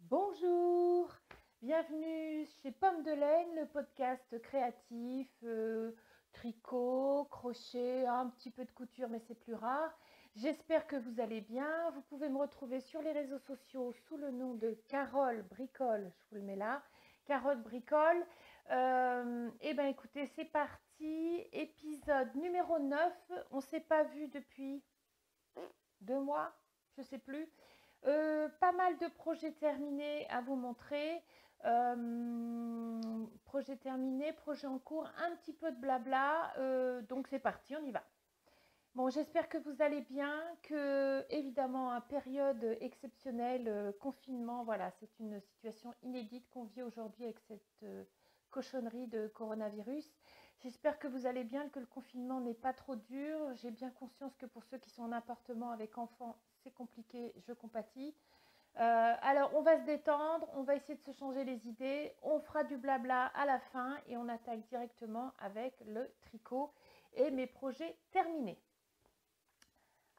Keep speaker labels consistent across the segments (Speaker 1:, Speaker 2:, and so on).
Speaker 1: Bonjour, bienvenue chez Pomme de Laine, le podcast créatif, tricot, crochet, un petit peu de couture mais c'est plus rare. J'espère que vous allez bien. Vous pouvez me retrouver sur les réseaux sociaux sous le nom de Carole Bricole, je vous le mets là, Carole Bricole. Et bien écoutez, c'est parti, épisode numéro 9, on ne s'est pas vu depuis 2 mois, je ne sais plus. Pas mal de projets terminés à vous montrer. Projet terminé, projet en cours, un petit peu de blabla. Donc c'est parti, on y va. Bon, j'espère que vous allez bien, que évidemment, en période exceptionnelle, confinement, voilà, c'est une situation inédite qu'on vit aujourd'hui avec cette cochonnerie de coronavirus. J'espère que vous allez bien, que le confinement n'est pas trop dur. J'ai bien conscience que pour ceux qui sont en appartement avec enfants, c'est compliqué, je compatis. Alors, on va se détendre, on va essayer de se changer les idées, on fera du blabla à la fin et on attaque directement avec le tricot et mes projets terminés.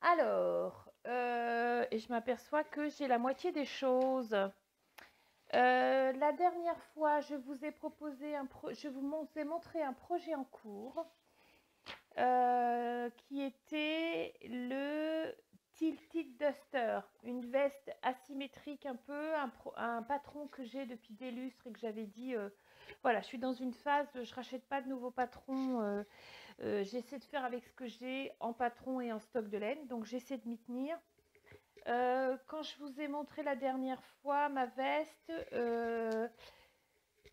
Speaker 1: Alors, et je m'aperçois que j'ai la moitié des choses. La dernière fois, je vous ai proposé je vous ai montré un projet en cours qui était le Tilted Duster, une veste asymétrique un peu, un patron que j'ai depuis des lustres et que j'avais dit, voilà, je suis dans une phase, je rachète pas de nouveaux patrons, j'essaie de faire avec ce que j'ai en patron et en stock de laine, donc j'essaie de m'y tenir. Quand je vous ai montré la dernière fois ma veste,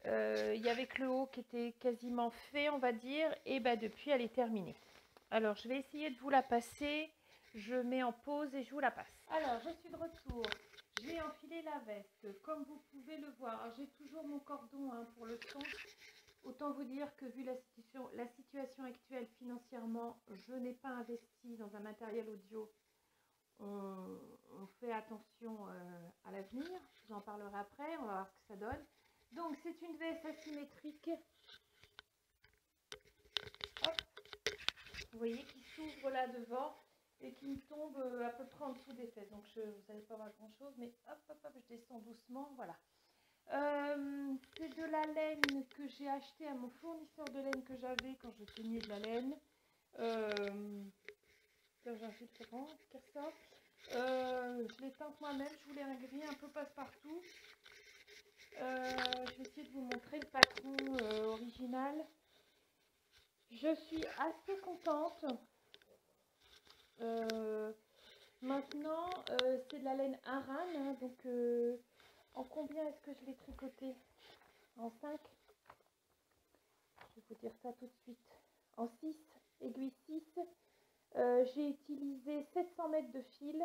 Speaker 1: il y avait que le haut qui était quasiment fait, on va dire, et bah depuis elle est terminée. Alors je vais essayer de vous la passer, je mets en pause et je vous la passe. Alors je suis de retour, j'ai enfilé la veste, comme vous pouvez le voir. J'ai toujours mon cordon pour le son. Autant vous dire que vu la situation actuelle financièrement, je n'ai pas investi dans un matériel audio. On fait attention à l'avenir, je vous en parlerai après, on va voir ce que ça donne. Donc c'est une veste asymétrique, hop, vous voyez, qui s'ouvre là devant et qui me tombe à peu près en dessous des fesses. Donc vous n'allez pas voir grand chose, mais hop, hop, hop, je descends doucement, voilà. C'est de la laine que j'ai acheté à mon fournisseur de laine que j'avais quand je teignais de la laine. J'ai un fil qui ressort. Je l'ai teinte moi-même, je voulais un gris un peu passe-partout. Je vais essayer de vous montrer le patron original. Je suis assez contente. Maintenant, c'est de la laine Aran, donc en combien est-ce que je l'ai tricoté? En 5. Je vais vous dire ça tout de suite. En 6, aiguille 6. J'ai utilisé 700 mètres de fil.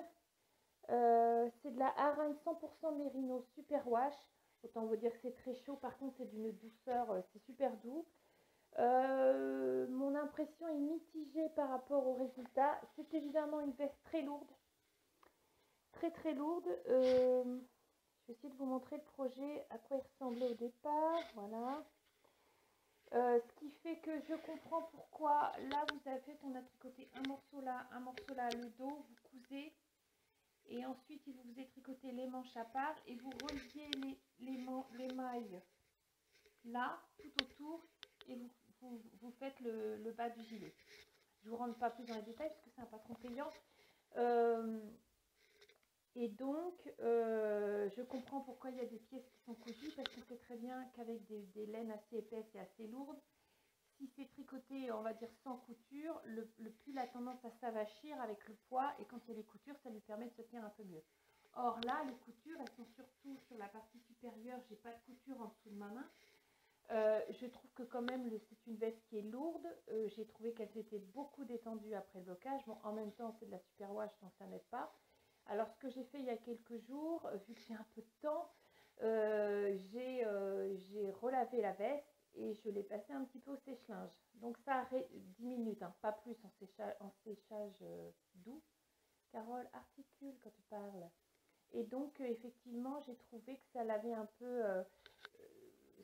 Speaker 1: C'est de la Aran 100% Mérino Super Wash. Autant vous dire que c'est très chaud. Par contre, c'est d'une douceur, c'est super doux. Mon impression est mitigée par rapport au résultat. C'est évidemment une veste très lourde. Très très lourde. Je vais essayer de vous montrer le projet, à quoi il ressemblait au départ. Voilà. Ce qui fait que je comprends pourquoi là vous avez, on a tricoté un morceau là, le dos, vous cousez et ensuite il vous faisait tricoter les manches à part et vous reliez les mailles là tout autour et vous faites le bas du gilet. Je ne vous rentre pas plus dans les détails parce que c'est un patron payant. Et donc, je comprends pourquoi il y a des pièces qui sont cousues, parce qu'on sait très bien qu'avec des laines assez épaisses et assez lourdes, si c'est tricoté, on va dire sans couture, le pull a tendance à s'avachir avec le poids, et quand il y a les coutures, ça lui permet de se tenir un peu mieux. Or là, les coutures, elles sont surtout sur la partie supérieure, j'ai pas de couture en dessous de ma main. Je trouve que quand même, c'est une veste qui est lourde. J'ai trouvé qu'elle s'était beaucoup détendue après le blocage. Bon, en même temps, c'est de la super wash, donc ça n'aide pas. Alors, ce que j'ai fait il y a quelques jours, vu que j'ai un peu de temps, j'ai relavé la veste et je l'ai passée un petit peu au sèche-linge. Donc, ça a 10 minutes, pas plus en séchage doux. Carole, articule quand tu parles. Et donc, effectivement, j'ai trouvé que ça l'avait un peu...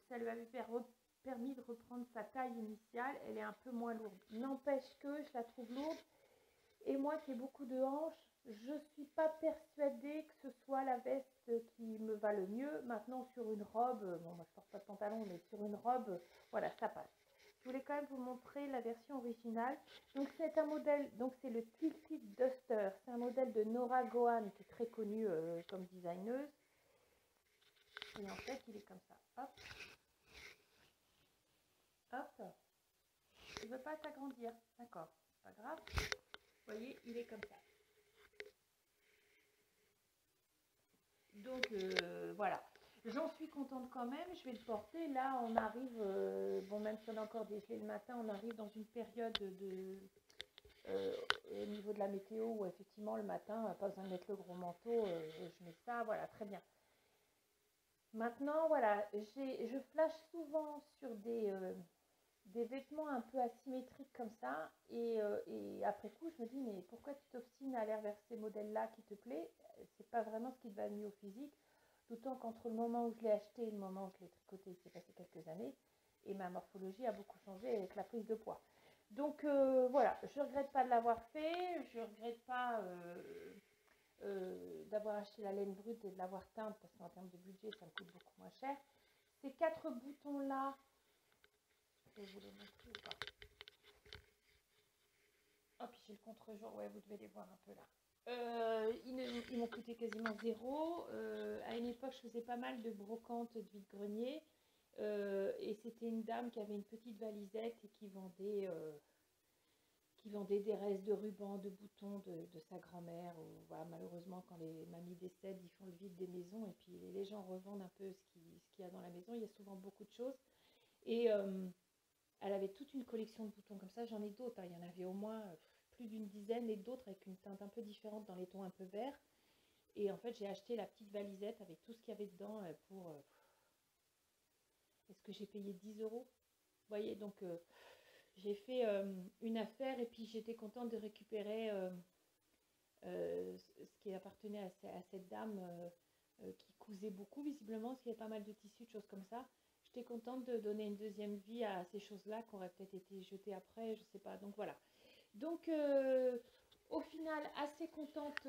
Speaker 1: ça lui avait permis de reprendre sa taille initiale. Elle est un peu moins lourde. N'empêche que je la trouve lourde. Et moi qui ai beaucoup de hanches, je ne suis pas persuadée que ce soit la veste qui me va le mieux. Maintenant, sur une robe, bon, moi je porte pas de pantalon, mais sur une robe, voilà, ça passe. Je voulais quand même vous montrer la version originale. Donc c'est un modèle, donc c'est le Tilted Duster. C'est un modèle de Nora Gohan qui est très connue comme designeuse. Et en fait, il est comme ça. Hop. Hop. Il ne veut pas s'agrandir. D'accord. C'est pas grave. Vous voyez, il est comme ça. Donc voilà. J'en suis contente quand même. Je vais le porter. Là, on arrive, bon, même si on a encore dégelé le matin, on arrive dans une période de au niveau de la météo où effectivement le matin, pas besoin de mettre le gros manteau. Je mets ça. Voilà, très bien. Maintenant, voilà, je flash souvent sur des vêtements un peu asymétriques comme ça, et après coup, je me dis, mais pourquoi tu t'obstines à aller vers ces modèles-là qui te plaît? C'est pas vraiment ce qui te va le mieux au physique, d'autant qu'entre le moment où je l'ai acheté et le moment où je l'ai tricoté, il s'est passé quelques années, et ma morphologie a beaucoup changé avec la prise de poids. Donc voilà, je regrette pas de l'avoir fait, je regrette pas d'avoir acheté la laine brute et de l'avoir teinte, parce qu'en termes de budget, ça me coûte beaucoup moins cher. Ces 4 boutons-là, je vais vous les montrer ou pas? Oh, puis j'ai le contre-jour, ouais, vous devez les voir un peu là. Ils m'ont coûté quasiment zéro. À une époque, je faisais pas mal de brocantes de vide-grenier. Et c'était une dame qui avait une petite valisette et qui vendait des restes de rubans, de boutons de sa grand-mère. Voilà, malheureusement, quand les mamies décèdent, ils font le vide des maisons et puis les gens revendent un peu ce qu'il y a dans la maison. Il y a souvent beaucoup de choses. Et elle avait toute une collection de boutons comme ça. J'en ai d'autres, hein. Il y en avait au moins plus d'une dizaine et d'autres avec une teinte un peu différente dans les tons un peu verts. Et en fait, j'ai acheté la petite valisette avec tout ce qu'il y avait dedans pour... est-ce que j'ai payé 10 euros? Vous voyez, donc j'ai fait une affaire et puis j'étais contente de récupérer ce qui appartenait à cette dame qui cousait beaucoup visiblement, parce qu'il y avait pas mal de tissus, de choses comme ça. J'étais contente de donner une deuxième vie à ces choses-là qui auraient peut-être été jetées après, je sais pas. Donc voilà. Donc au final, assez contente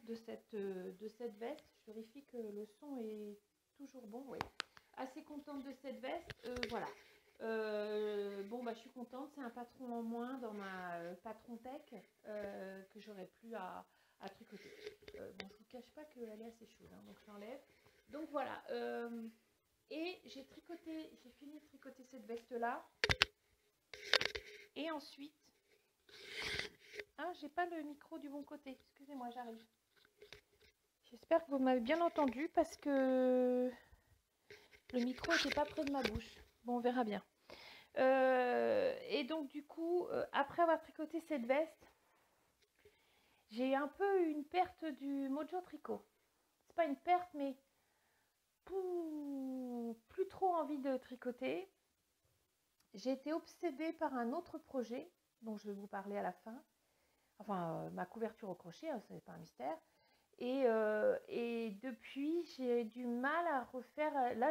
Speaker 1: de cette veste. Je vérifie que le son est toujours bon, oui. Assez contente de cette veste, voilà. Bon, bah, je suis contente, c'est un patron en moins dans ma patron tech que j'aurais plus à tricoter. Bon, je vous cache pas qu'elle est assez chaude, hein, donc j'enlève. Donc voilà, et j'ai fini de tricoter cette veste-là. Et ensuite, ah, j'ai pas le micro du bon côté, excusez-moi, j'arrive. J'espère que vous m'avez bien entendu parce que le micro n'était pas près de ma bouche. Bon, on verra bien. Et donc du coup, après avoir tricoté cette veste, j'ai un peu une perte du Mojo Tricot. C'est pas une perte, mais plus trop envie de tricoter. J'ai été obsédée par un autre projet dont je vais vous parler à la fin. Enfin, ma couverture au crochet, hein, ce n'est pas un mystère. Et depuis, j'ai du mal à refaire. Là,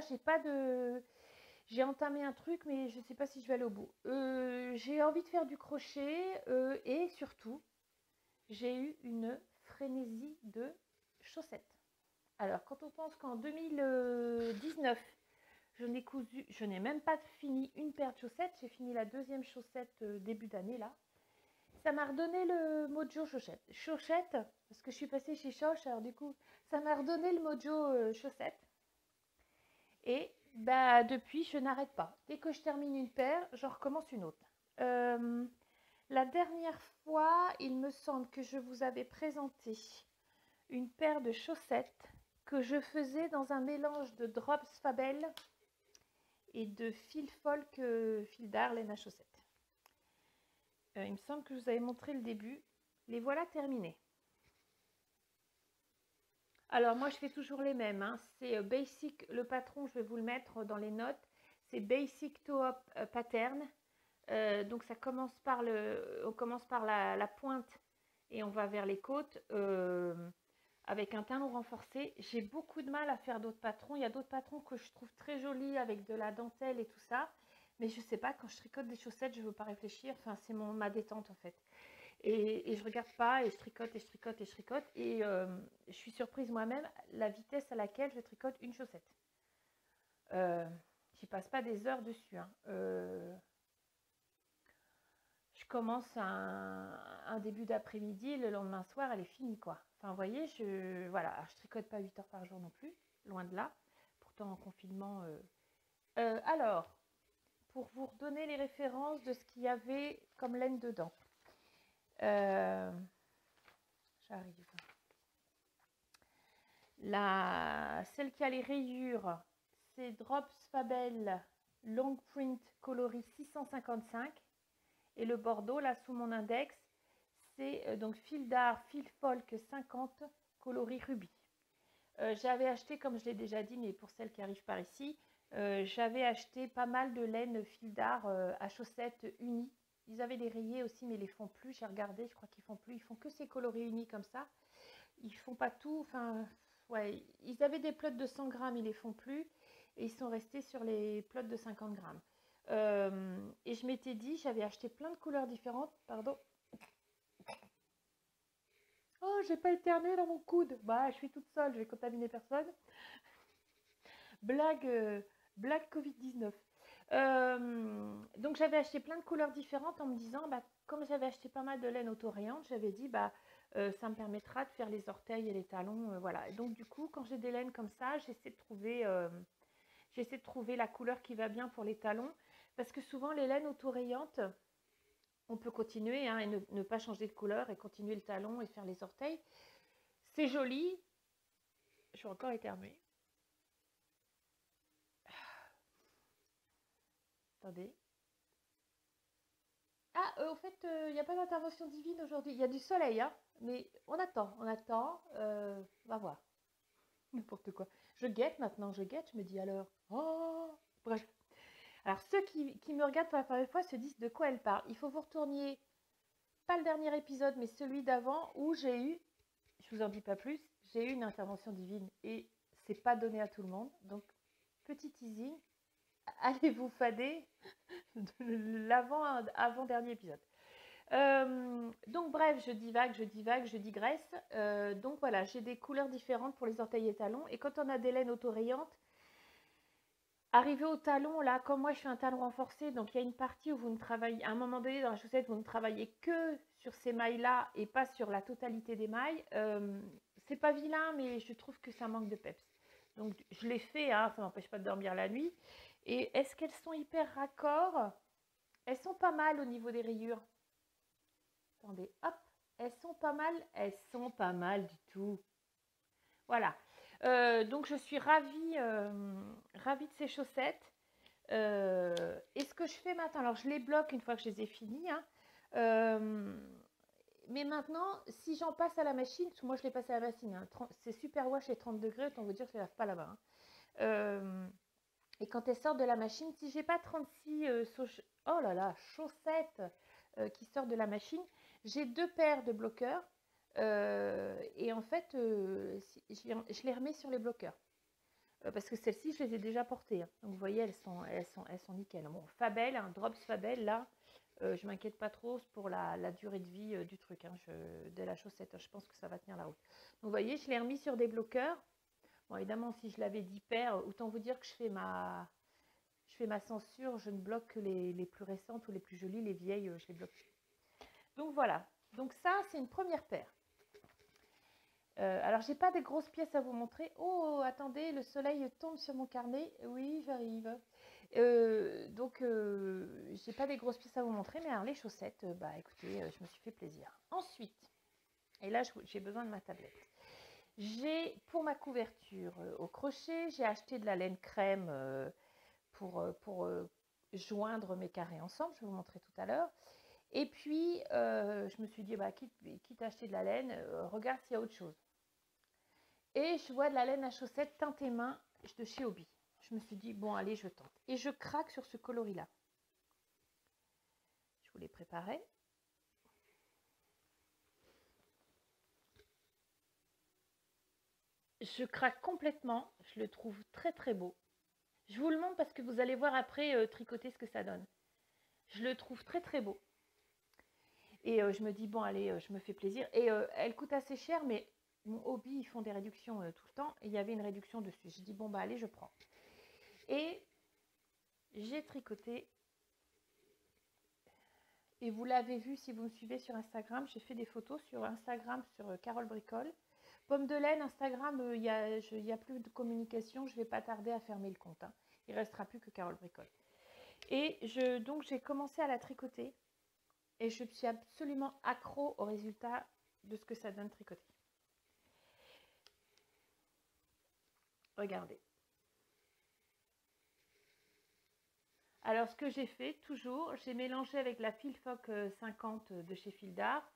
Speaker 1: j'ai entamé un truc, mais je ne sais pas si je vais aller au bout. J'ai envie de faire du crochet et surtout, j'ai eu une frénésie de chaussettes. Alors, quand on pense qu'en 2019, je n'ai même pas fini une paire de chaussettes, j'ai fini la deuxième chaussette début d'année là. Ça m'a redonné le mojo chaussette. Chaussette, parce que je suis passée chez Choche, alors du coup, ça m'a redonné le mojo chaussette. Et bah, depuis, je n'arrête pas. Dès que je termine une paire, je recommence une autre. La dernière fois, il me semble que je vous avais présenté une paire de chaussettes que je faisais dans un mélange de Drops Fabel et de fil folk, fil d'art, laine à chaussettes. Il me semble que je vous avais montré le début. Les voilà terminés. Alors moi je fais toujours les mêmes, hein. C'est basic, le patron je vais vous le mettre dans les notes, c'est basic toe-up pattern. Donc ça commence par on commence par la pointe et on va vers les côtes avec un talon renforcé. J'ai beaucoup de mal à faire d'autres patrons. Il y a d'autres patrons que je trouve très jolis avec de la dentelle et tout ça. Mais je sais pas, quand je tricote des chaussettes, je ne veux pas réfléchir. Enfin, c'est ma détente en fait. Et je regarde pas, et je tricote, et je tricote, et je tricote. Et je suis surprise moi-même, la vitesse à laquelle je tricote une chaussette. J'y passe pas des heures dessus. Hein. Je commence un début d'après-midi, le lendemain soir, elle est finie, quoi. Enfin, vous voyez, voilà, alors, je tricote pas 8 heures par jour non plus, loin de là. Pourtant, en confinement... alors, pour vous redonner les références de ce qu'il y avait comme laine dedans. J'arrive. Celle qui a les rayures, c'est Drops Fabel Long Print coloris 655. Et le bordeaux, là, sous mon index, c'est donc fil d'art, fil folk 50, coloris rubis. J'avais acheté, comme je l'ai déjà dit, mais pour celles qui arrivent par ici, j'avais acheté pas mal de laine fil d'art à chaussettes unies. Ils avaient des rayés aussi, mais ils les font plus. J'ai regardé, je crois qu'ils font plus. Ils font que ces coloris unis comme ça. Ils font pas tout. Enfin, ouais, ils avaient des plots de 100 grammes, ils les font plus. Et ils sont restés sur les plots de 50 grammes. Et je m'étais dit, j'avais acheté plein de couleurs différentes. Pardon. Oh, j'ai pas éternué dans mon coude. Bah, je suis toute seule, je vais contaminer personne. Blague Covid-19. Donc j'avais acheté plein de couleurs différentes en me disant, bah, comme j'avais acheté pas mal de laine autorayante, j'avais dit, bah, ça me permettra de faire les orteils et les talons. Voilà. Et donc du coup, quand j'ai des laines comme ça, j'essaie de trouver la couleur qui va bien pour les talons. Parce que souvent, les laines autorayantes, on peut continuer hein, et ne pas changer de couleur et continuer le talon et faire les orteils. C'est joli. Je suis encore éternuée. Attendez. Ah, au fait, il n'y a pas d'intervention divine aujourd'hui. Il y a du soleil, hein, mais on attend. On va voir. N'importe quoi. Je guette maintenant, je me dis alors. Oh, bref. Alors, ceux qui me regardent pour la première fois se disent de quoi elle parle. Il faut vous retourniez, pas le dernier épisode, mais celui d'avant où j'ai eu, je vous en dis pas plus, j'ai eu une intervention divine et c'est pas donné à tout le monde. Donc, petit teasing, allez vous fader de l'avant-dernier épisode. Donc bref, je divague, je digresse. Donc voilà, j'ai des couleurs différentes pour les orteils et talons. Et quand on a des laines autorayantes, arrivé au talon, là, comme moi je fais un talon renforcé, donc il y a une partie où vous ne travaillez, à un moment donné dans la chaussette, vous ne travaillez que sur ces mailles-là et pas sur la totalité des mailles. C'est pas vilain, mais je trouve que ça manque de peps. Donc je l'ai fait, hein, ça m'empêche pas de dormir la nuit. Et est-ce qu'elles sont hyper raccord? Elles sont pas mal au niveau des rayures. Attendez, hop, elles sont pas mal du tout. Voilà. Donc je suis ravie de ces chaussettes. Et ce que je fais maintenant, alors je les bloque une fois que je les ai finies. Hein, mais maintenant, si j'en passe à la machine, parce que moi je les passe à la machine, hein, c'est super wash et 30 degrés, autant vous dire que je ne les lave pas là-bas. Hein. Et quand elles sortent de la machine, si j'ai pas 36 oh là là, chaussettes qui sortent de la machine, j'ai 2 paires de bloqueurs. Et en fait, je les remets sur les bloqueurs. Parce que celles-ci, je les ai déjà portées. Hein. Donc vous voyez, elles sont nickel. Bon, Fabel, un Drops Fabel, là, je m'inquiète pas trop pour la durée de vie du truc, hein, de la chaussette. Je pense que ça va tenir la route. Donc vous voyez, je l'ai remis sur des bloqueurs. Bon, évidemment, si je l'avais 10 paires, autant vous dire que je fais ma censure. Je ne bloque que les plus récentes ou les plus jolies. Les vieilles, je les bloque. Donc voilà. Donc ça, c'est une première paire. Alors, j'ai pas de grosses pièces à vous montrer. Oh, attendez, le soleil tombe sur mon carnet. Oui, j'arrive. Donc, j'ai pas des grosses pièces à vous montrer, mais alors les chaussettes, bah écoutez, je me suis fait plaisir. Ensuite, et là, j'ai besoin de ma tablette. J'ai, pour ma couverture au crochet, j'ai acheté de la laine crème pour joindre mes carrés ensemble. Je vais vous montrer tout à l'heure. Et puis, je me suis dit, bah, quitte à acheter de la laine, regarde s'il y a autre chose. Et je vois de la laine à chaussettes teintée main de chez Hobby. Je me suis dit, bon, allez, je tente. Et je craque sur ce coloris-là. Je vous l'ai préparé. Je craque complètement. Je le trouve très, très beau. Je vous le montre parce que vous allez voir après tricoter ce que ça donne. Je le trouve très, très beau. Et je me dis, bon, allez, je me fais plaisir. Et elle coûte assez cher, mais mon hobby, ils font des réductions tout le temps. Et il y avait une réduction dessus. Je dis, bon, bah, allez, je prends. Et j'ai tricoté. Et vous l'avez vu si vous me suivez sur Instagram. J'ai fait des photos sur Instagram, sur Carole Bricole. Pomme de laine, Instagram, il n'y a plus de communication. Je ne vais pas tarder à fermer le compte. Hein. Il ne restera plus que Carole Bricole. Et donc, j'ai commencé à la tricoter. Et je suis absolument accro au résultat de ce que ça donne tricoter. Regardez. Alors, ce que j'ai fait, toujours, j'ai mélangé avec la Filfoc 50 de chez Fildar,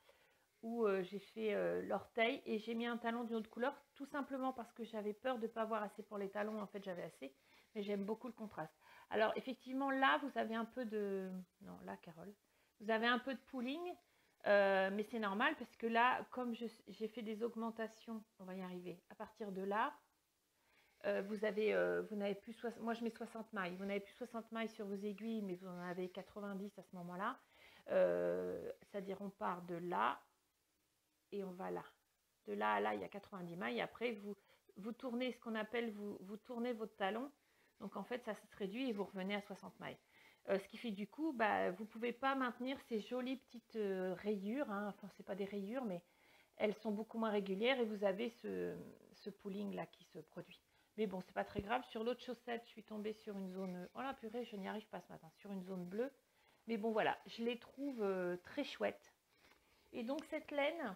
Speaker 1: où j'ai fait l'orteil et j'ai mis un talon d'une autre couleur, tout simplement parce que j'avais peur de ne pas avoir assez pour les talons. En fait, j'avais assez, mais j'aime beaucoup le contraste. Alors, effectivement, là, vous avez un peu de... Non, là, Carole. Vous avez un peu de pooling, mais c'est normal parce que là, comme j'ai fait des augmentations, on va y arriver, à partir de là, vous n'avez plus, moi je mets 60 mailles, vous n'avez plus 60 mailles sur vos aiguilles, mais vous en avez 90 à ce moment-là. C'est-à-dire on part de là et on va là. De là à là, il y a 90 mailles. Après, vous tournez ce qu'on appelle, vous tournez votre talon. Donc en fait, ça se réduit et vous revenez à 60 mailles. Ce qui fait du coup, bah, vous ne pouvez pas maintenir ces jolies petites rayures. Hein. Enfin, ce n'est pas des rayures, mais elles sont beaucoup moins régulières et vous avez ce pooling là qui se produit. Mais bon, c'est pas très grave. Sur l'autre chaussette, je suis tombée sur une zone... Oh la purée, je n'y arrive pas ce matin. Sur une zone bleue. Mais bon, voilà. Je les trouve très chouettes. Et donc, cette laine,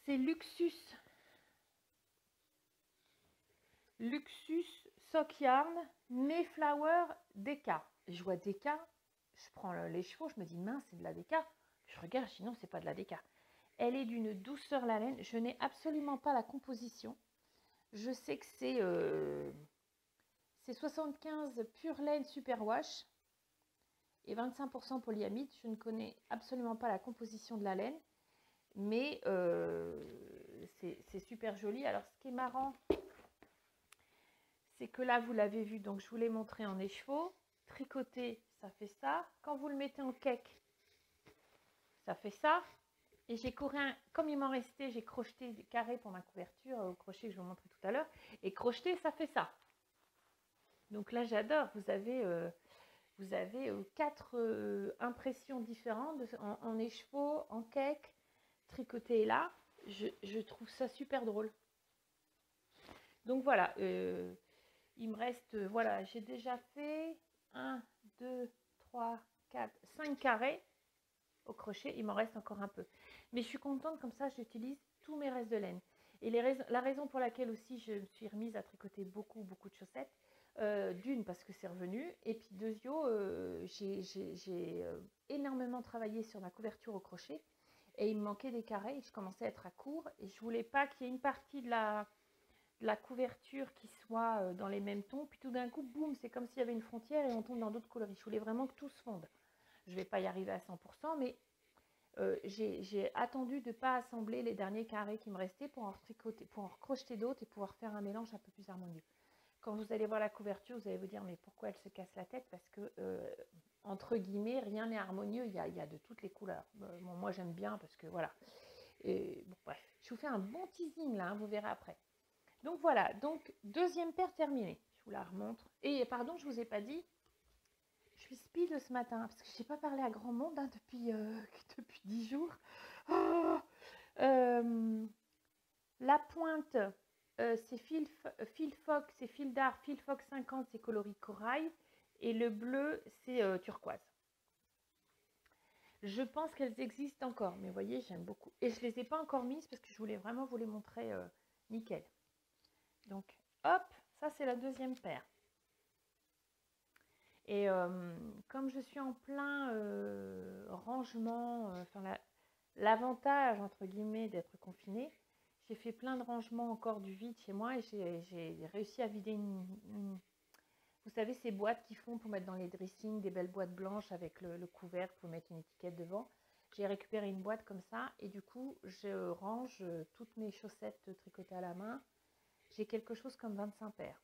Speaker 1: c'est Luxus Sock Yarn Mayflower DK. Je vois DK. Je prends les chevaux. Je me dis, mince, c'est de la DK. Je regarde, sinon, c'est pas de la DK. Elle est d'une douceur la laine. Je n'ai absolument pas la composition. Je sais que c'est 75 pure laine superwash et 25% polyamide. Je ne connais absolument pas la composition de la laine, mais c'est super joli. Alors, ce qui est marrant, c'est que là, vous l'avez vu, donc je vous l'ai montré en écheveau. Tricoté, ça fait ça. Quand vous le mettez en cake, ça fait ça. Et j'ai comme il m'en restait, j'ai crocheté des carrés pour ma couverture au crochet que je vous montrais tout à l'heure. Et crocheté, ça fait ça. Donc là, j'adore. Vous avez 4 impressions différentes en écheveau, en cake, tricoté là. Je trouve ça super drôle. Donc voilà, il me reste, voilà, j'ai déjà fait 1, 2, 3, 4, 5 carrés au crochet. Il m'en reste encore un peu. Mais je suis contente, comme ça, j'utilise tous mes restes de laine. Et la raison pour laquelle aussi je me suis remise à tricoter beaucoup de chaussettes, d'une parce que c'est revenu, et puis deuxio, j'ai énormément travaillé sur ma couverture au crochet, et il me manquait des carrés, et je commençais à être à court, et je voulais pas qu'il y ait une partie de la couverture qui soit dans les mêmes tons, puis tout d'un coup, boum, c'est comme s'il y avait une frontière, et on tombe dans d'autres coloris. Je voulais vraiment que tout se fonde. Je vais pas y arriver à 100%, mais j'ai attendu de ne pas assembler les derniers carrés qui me restaient pour en tricoter, pour en recrocheter d'autres et pouvoir faire un mélange un peu plus harmonieux. Quand vous allez voir la couverture, vous allez vous dire mais pourquoi elle se casse la tête? Parce que entre guillemets, rien n'est harmonieux, il y a de toutes les couleurs. Bon, moi j'aime bien parce que voilà. Et, bon, bref, je vous fais un bon teasing là, hein, vous verrez après. Donc voilà, donc deuxième paire terminée. Je vous la remontre. Et pardon, je ne vous ai pas dit, je suis speed ce matin parce que je n'ai pas parlé à grand monde hein, depuis 10 jours. Oh la pointe, c'est Filfoc, c'est Fildar, Filfoc 50, c'est coloris corail. Et le bleu, c'est turquoise. Je pense qu'elles existent encore, mais vous voyez, j'aime beaucoup. Et je ne les ai pas encore mises parce que je voulais vraiment vous les montrer nickel. Donc, hop, ça c'est la deuxième paire. Et comme je suis en plein rangement, l'avantage entre guillemets d'être confinée, j'ai fait plein de rangements encore du vide chez moi et j'ai réussi à vider vous savez ces boîtes qu'ils font pour mettre dans les dressings, des belles boîtes blanches avec le couvercle pour mettre une étiquette devant. J'ai récupéré une boîte comme ça et du coup je range toutes mes chaussettes tricotées à la main. J'ai quelque chose comme 25 paires.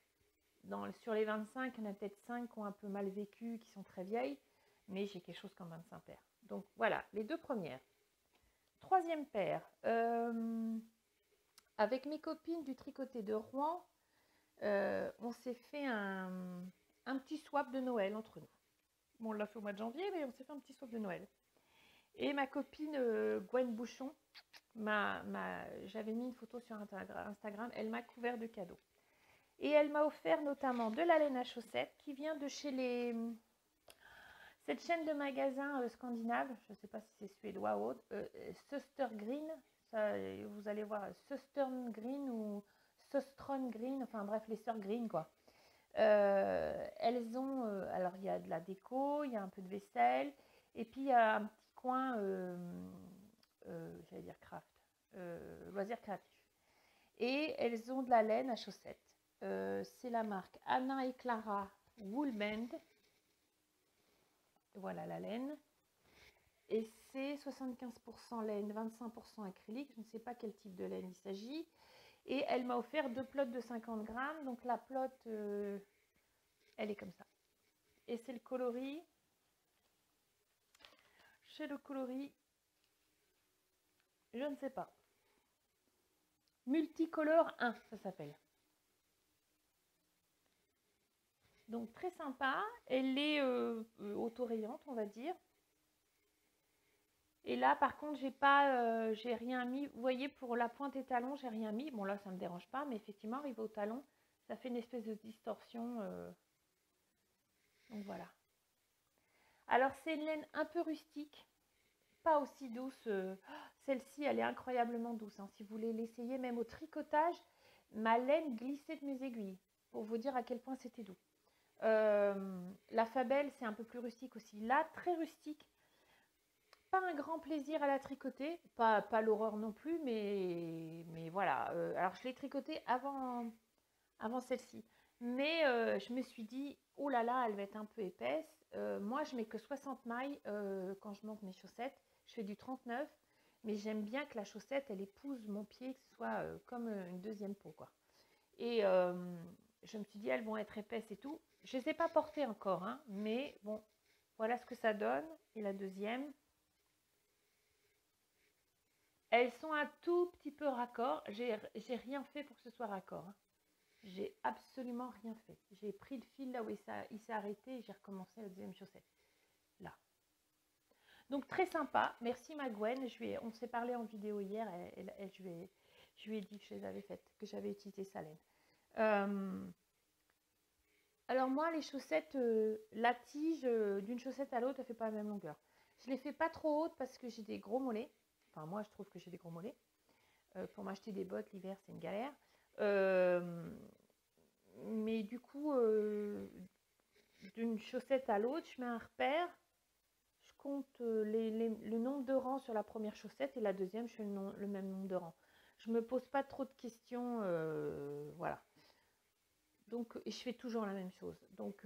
Speaker 1: Sur les 25, il y en a peut-être 5 qui ont un peu mal vécu, qui sont très vieilles. mais j'ai quelque chose comme 25 paires. Donc voilà, les deux premières. Troisième paire, avec mes copines du tricoté de Rouen, on s'est fait un petit swap de Noël entre nous. Bon, on l'a fait au mois de janvier, mais on s'est fait un petit swap de Noël. Et ma copine Gwen Bouchon, j'avais mis une photo sur Instagram, elle m'a couvert de cadeaux. Et elle m'a offert notamment de la laine à chaussettes qui vient de chez cette chaîne de magasins scandinaves, je ne sais pas si c'est suédois ou autre, Söster Green, ça, vous allez voir, Söstern Green ou Söstron Green, enfin bref, les sœurs Green quoi. Elles ont, alors il y a de la déco, il y a un peu de vaisselle, et puis il y a un petit coin, j'allais dire craft, loisirs créatifs. Et elles ont de la laine à chaussettes. C'est la marque Anna et Clara Woolband. Voilà la laine. Et c'est 75% laine, 25% acrylique. Je ne sais pas quel type de laine il s'agit. Et elle m'a offert 2 plottes de 50 grammes. Donc la plotte, elle est comme ça. Et c'est le coloris. Chez le coloris, je ne sais pas. Multicolore 1, ça s'appelle. Donc très sympa. Elle est auto-rayante, on va dire. Et là, par contre, j'ai rien mis. Vous voyez, pour la pointe des talons, j'ai rien mis. Bon, là, ça ne me dérange pas, mais effectivement, arrivé au talon, ça fait une espèce de distorsion. Donc voilà. Alors, c'est une laine un peu rustique, pas aussi douce. Celle-ci, elle est incroyablement douce. Hein. Si vous voulez l'essayer, même au tricotage, ma laine glissait de mes aiguilles, pour vous dire à quel point c'était doux. La Fabelle, c'est un peu plus rustique aussi. Là, très rustique. Pas un grand plaisir à la tricoter, pas l'horreur non plus, mais voilà. Alors je l'ai tricotée avant celle-ci, mais je me suis dit, oh là là, elle va être un peu épaisse. Moi, je mets que 60 mailles quand je monte mes chaussettes. Je fais du 39, mais j'aime bien que la chaussette, elle épouse mon pied, que ce soit comme une deuxième peau, quoi. Et je me suis dit, elles vont être épaisses et tout. Je ne les ai pas portées encore, hein, mais bon, voilà ce que ça donne. Et la deuxième. Elles sont un tout petit peu raccord. J'ai rien fait pour que ce soit raccord. Hein. J'ai absolument rien fait. J'ai pris le fil là où il s'est arrêté et j'ai recommencé la deuxième chaussette. Là. Donc très sympa. Merci ma Gwen. On s'est parlé en vidéo hier. Je lui ai dit que je les avais faites, que j'avais utilisé sa laine. Alors moi, les chaussettes, la tige d'une chaussette à l'autre, elle ne fait pas la même longueur. Je ne les fais pas trop hautes parce que j'ai des gros mollets. Enfin, moi, je trouve que j'ai des gros mollets. Pour m'acheter des bottes l'hiver, c'est une galère. Mais du coup, d'une chaussette à l'autre, je mets un repère. Je compte le nombre de rangs sur la première chaussette et la deuxième, je fais le même nombre de rangs. Je ne me pose pas trop de questions. Voilà. Donc, je fais toujours la même chose. Donc,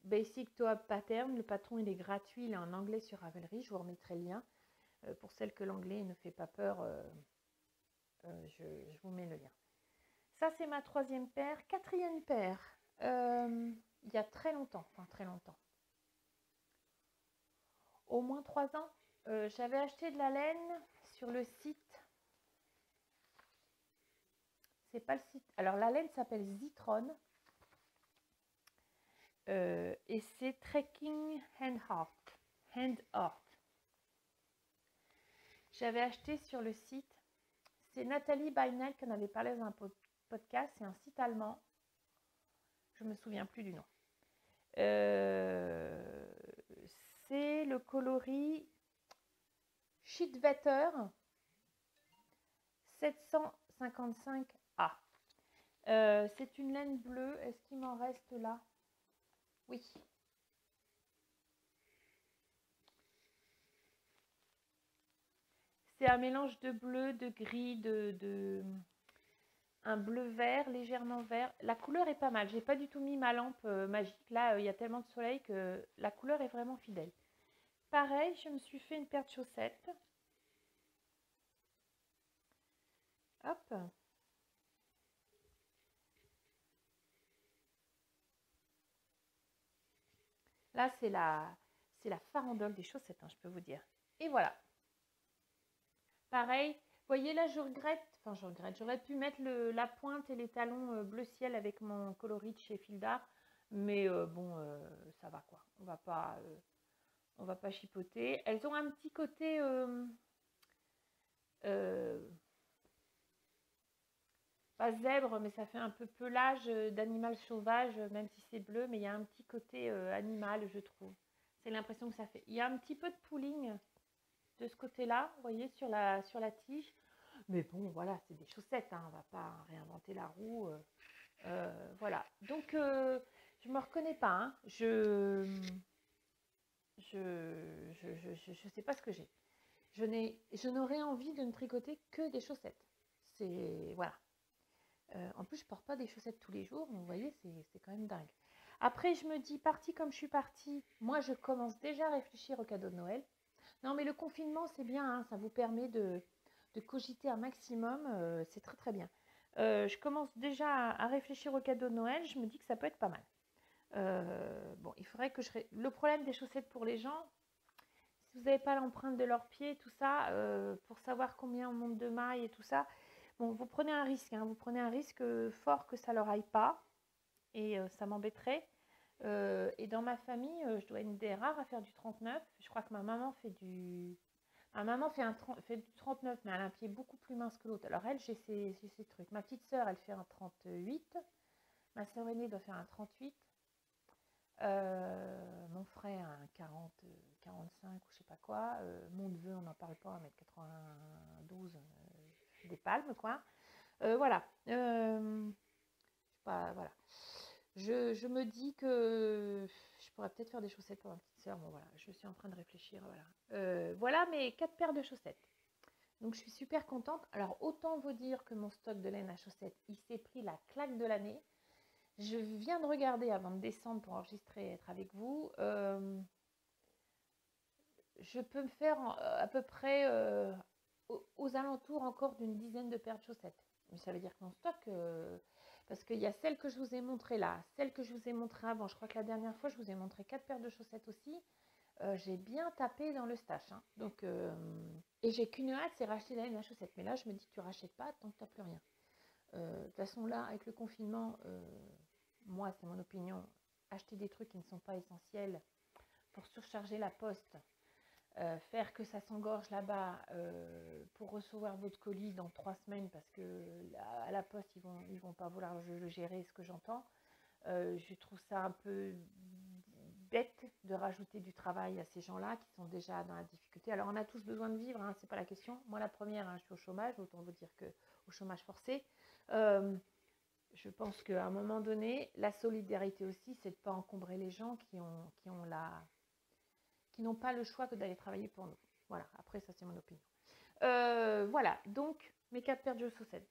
Speaker 1: Basic Toe Up Pattern, le patron, il est gratuit. Il est en anglais sur Ravelry. Je vous remettrai le lien. Pour celles que l'anglais ne fait pas peur, je vous mets le lien. Ça, c'est ma troisième paire. Quatrième paire, il y a très longtemps, enfin très longtemps, au moins 3 ans, j'avais acheté de la laine sur le site. C'est pas le site. Alors, la laine s'appelle Zitron. Et c'est Trekking Hand Art. J'avais acheté sur le site. C'est Nathalie Beinel qui en avait parlé dans un podcast. C'est un site allemand. Je ne me souviens plus du nom. C'est le coloris Sheetwetter 755A. C'est une laine bleue. Est-ce qu'il m'en reste là? Oui. C'est un mélange de bleu, de gris, un bleu vert, légèrement vert. La couleur est pas mal. J'ai pas du tout mis ma lampe magique. Là, il y a tellement de soleil que la couleur est vraiment fidèle. Pareil, je me suis fait une paire de chaussettes. Hop. Là, c'est c'est la farandole des chaussettes, hein, je peux vous dire. Et voilà. Pareil, vous voyez là, je regrette, j'aurais pu mettre la pointe et les talons bleu ciel avec mon coloris de chez Fil d'Art, mais bon, ça va quoi. On va pas chipoter. Elles ont un petit côté pas zèbre, mais ça fait un peu pelage d'animal sauvage, même si c'est bleu, mais il y a un petit côté animal, je trouve. C'est l'impression que ça fait. Il y a un petit peu de pooling de ce côté-là, vous voyez, sur la tige. Mais bon, voilà, c'est des chaussettes, hein, on va pas réinventer la roue. Voilà. Donc, je me reconnais pas. Hein. Je sais pas ce que j'ai. Je n'aurais envie de ne tricoter que des chaussettes. C'est voilà. En plus, je porte pas des chaussettes tous les jours, donc vous voyez, c'est quand même dingue. Après, je me dis, partie comme je suis partie, moi, je commence déjà à réfléchir au cadeau de Noël. Non, mais le confinement, c'est bien, hein, ça vous permet de cogiter un maximum, c'est très très bien. Je commence déjà à réfléchir au cadeau de Noël, je me dis que ça peut être pas mal. Bon, il faudrait que le problème des chaussettes pour les gens, si vous n'avez pas l'empreinte de leurs pieds, tout ça, pour savoir combien on monte de mailles et tout ça, bon, vous prenez un risque, hein, vous prenez un risque fort que ça leur aille pas, et ça m'embêterait. Et dans ma famille, je dois être une des rares à faire du 39. Je crois que ma maman fait du... Ma maman fait du 39, mais elle a un pied beaucoup plus mince que l'autre. Alors elle, j'ai ces trucs. Ma petite sœur, elle fait un 38. Ma sœur aînée doit faire un 38. Mon frère un 40, 45 ou je sais pas quoi. Mon neveu, on n'en parle pas, 1m92, des palmes, quoi. Voilà. Voilà. Je me dis que je pourrais peut-être faire des chaussettes pour ma petite sœur. Bon, voilà, je suis en train de réfléchir. Voilà, voilà mes 4 paires de chaussettes. Donc, je suis super contente. Alors, autant vous dire que mon stock de laine à chaussettes, il s'est pris la claque de l'année. Je viens de regarder avant de descendre pour enregistrer et être avec vous. Je peux me faire à peu près aux alentours encore d'une dizaine de paires de chaussettes. Mais ça veut dire que mon stock... parce qu'il y a celle que je vous ai montrée là, celle que je vous ai montrée avant. Je crois que la dernière fois, je vous ai montré 4 paires de chaussettes aussi. J'ai bien tapé dans le stash. Hein. Donc, et j'ai qu'une hâte, c'est racheter la laine à chaussettes. Mais là, je me dis, tu rachètes pas tant que tu n'as plus rien. De toute façon, là, avec le confinement, moi, c'est mon opinion, acheter des trucs qui ne sont pas essentiels pour surcharger la poste, faire que ça s'engorge là-bas pour recevoir votre colis dans 3 semaines parce que à la poste, ils vont pas vouloir le gérer, ce que j'entends. Je trouve ça un peu bête de rajouter du travail à ces gens-là qui sont déjà dans la difficulté. Alors, on a tous besoin de vivre, hein, c'est pas la question. Moi, la première, hein, je suis au chômage, autant vous dire que au chômage forcé. Je pense qu'à un moment donné, la solidarité aussi, c'est de ne pas encombrer les gens qui n'ont pas le choix que d'aller travailler pour nous. Voilà, après, ça, c'est mon opinion. Voilà, donc, mes 4 paires de chaussettes.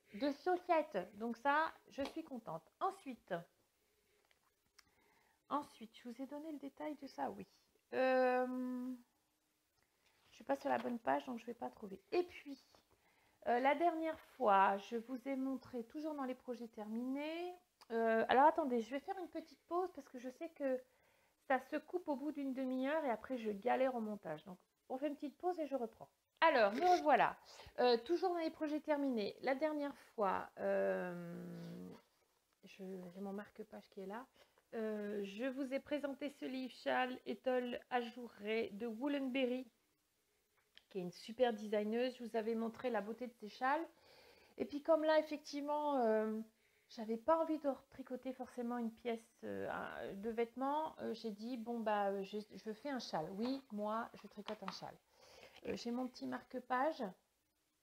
Speaker 1: Donc ça, je suis contente. Ensuite, je vous ai donné le détail de ça, oui. Je ne suis pas sur la bonne page, donc je ne vais pas trouver. Et puis, la dernière fois, je vous ai montré, toujours dans les projets terminés. Alors, attendez, je vais faire une petite pause parce que je sais que ça se coupe au bout d'une demi-heure et après, je galère au montage. Donc, on fait une petite pause et je reprends. Alors, me revoilà. Toujours dans les projets terminés. La dernière fois, j'ai mon marque-page qui est là. Je vous ai présenté ce livre Châle étole ajouré de Woolenberry, qui est une super designeuse. Je vous avais montré la beauté de ses châles. Et puis comme là, effectivement, j'avais pas envie de tricoter forcément une pièce de vêtements, j'ai dit, bon, bah, je fais un châle. Oui, moi, je tricote un châle. J'ai mon petit marque-page.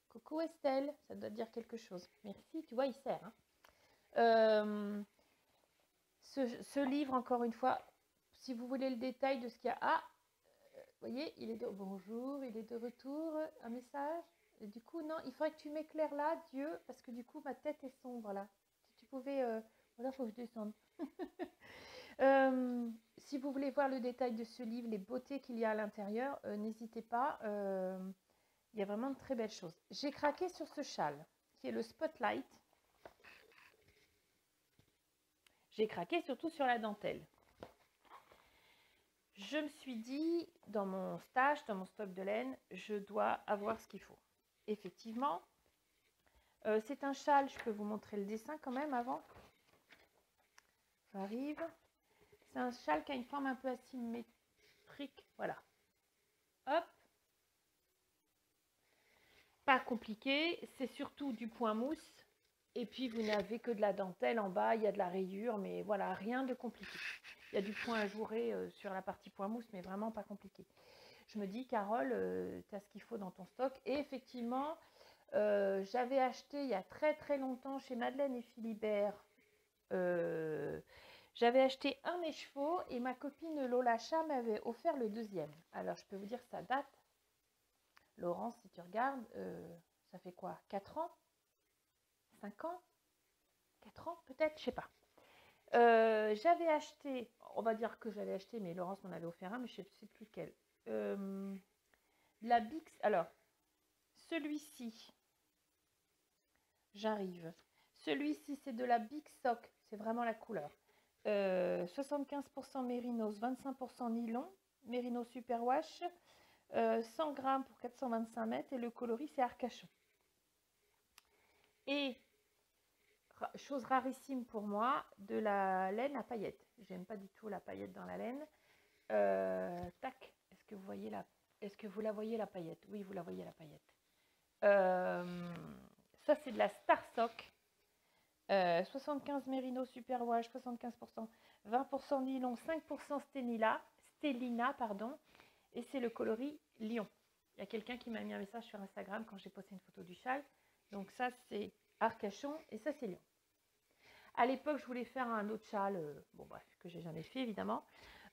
Speaker 1: Coucou Estelle, ça doit dire quelque chose. Merci, tu vois, il sert. Hein. Ce livre, encore une fois, si vous voulez le détail de ce qu'il y a... Ah, vous voyez, il est de... Bonjour, il est de retour, un message. Et du coup, non, il faudrait que tu m'éclaires là, Dieu, parce que du coup, ma tête est sombre là. Si tu pouvais... Voilà, il faut que je descende. Si vous voulez voir le détail de ce livre, les beautés qu'il y a à l'intérieur, n'hésitez pas. Il y a vraiment de très belles choses. J'ai craqué sur ce châle, qui est le Spotlight. J'ai craqué surtout sur la dentelle. je me suis dit, dans mon stage, dans mon stock de laine, je dois avoir ce qu'il faut. Effectivement, c'est un châle, je peux vous montrer le dessin quand même avant. J'arrive. C'est un châle qui a une forme un peu asymétrique, voilà. Hop. Pas compliqué, c'est surtout du point mousse. Et puis, vous n'avez que de la dentelle en bas, il y a de la rayure, mais voilà, rien de compliqué. Il y a du point ajouré sur la partie point mousse, mais vraiment pas compliqué. Je me dis, Carole, tu as ce qu'il faut dans ton stock. Et effectivement, j'avais acheté il y a très très longtemps chez Madeleine et Philibert, j'avais acheté un écheveau et ma copine Lola Chat m'avait offert le deuxième. Alors, je peux vous dire, ça date. Laurence, si tu regardes, ça fait quoi? 4 ans? 5 ans? 4 ans peut-être? Je sais pas. J'avais acheté, on va dire que j'avais acheté, mais Laurence m'en avait offert un, mais je ne sais plus lequel. La Bix, alors, celui-ci, j'arrive. Celui-ci, c'est de la Big Sock, c'est vraiment la couleur. 75% mérinos, 25% nylon, mérino superwash, 100 grammes pour 425 mètres et le coloris c'est Arcachon. Et chose rarissime pour moi, de la laine à paillettes. J'aime pas du tout la paillette dans la laine. Tac, est-ce que vous voyez la voyez la paillette? Oui, vous la voyez la paillette. Ça c'est de la Star Sock. 75 mérino superwash, 75%, 20% nylon, 5% stélina, pardon, et c'est le coloris Lion. Il y a quelqu'un qui m'a mis un message sur Instagram quand j'ai posté une photo du châle. Donc ça c'est Arcachon et ça c'est Lion. À l'époque je voulais faire un autre châle, bon bref, que j'ai jamais fait évidemment.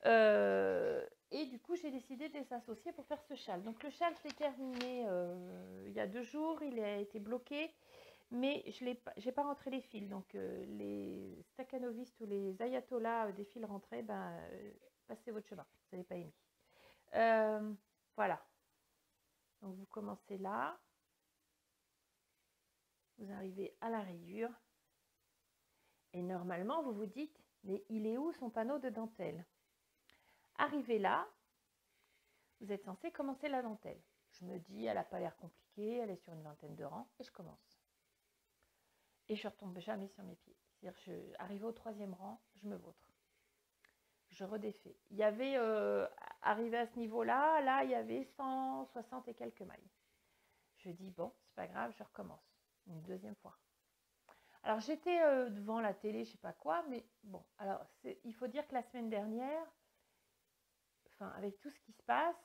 Speaker 1: Et du coup j'ai décidé de les associer pour faire ce châle. Donc le châle je l'ai terminé il y a 2 jours, il a été bloqué. Mais je n'ai pas rentré les fils. Donc, les staccanovistes ou les ayatollahs des fils rentrés, passez votre chemin. Vous n'avez pas aimé. Voilà. Donc, vous commencez là. Vous arrivez à la rayure. Et normalement, vous vous dites, mais il est où son panneau de dentelle? Arrivé là, vous êtes censé commencer la dentelle. Je me dis, elle n'a pas l'air compliquée, elle est sur une 20aine de rangs, et je commence. Et je ne retombe jamais sur mes pieds. C'est-à-dire, arrivé au 3e rang, je me vautre. Je redéfais. Il y avait, arrivé à ce niveau-là, là, il y avait 160 et quelques mailles. Je dis, bon, c'est pas grave, je recommence. Une 2e fois. Alors, j'étais devant la télé, je sais pas quoi, mais bon, alors, il faut dire que la semaine dernière, enfin, avec tout ce qui se passe,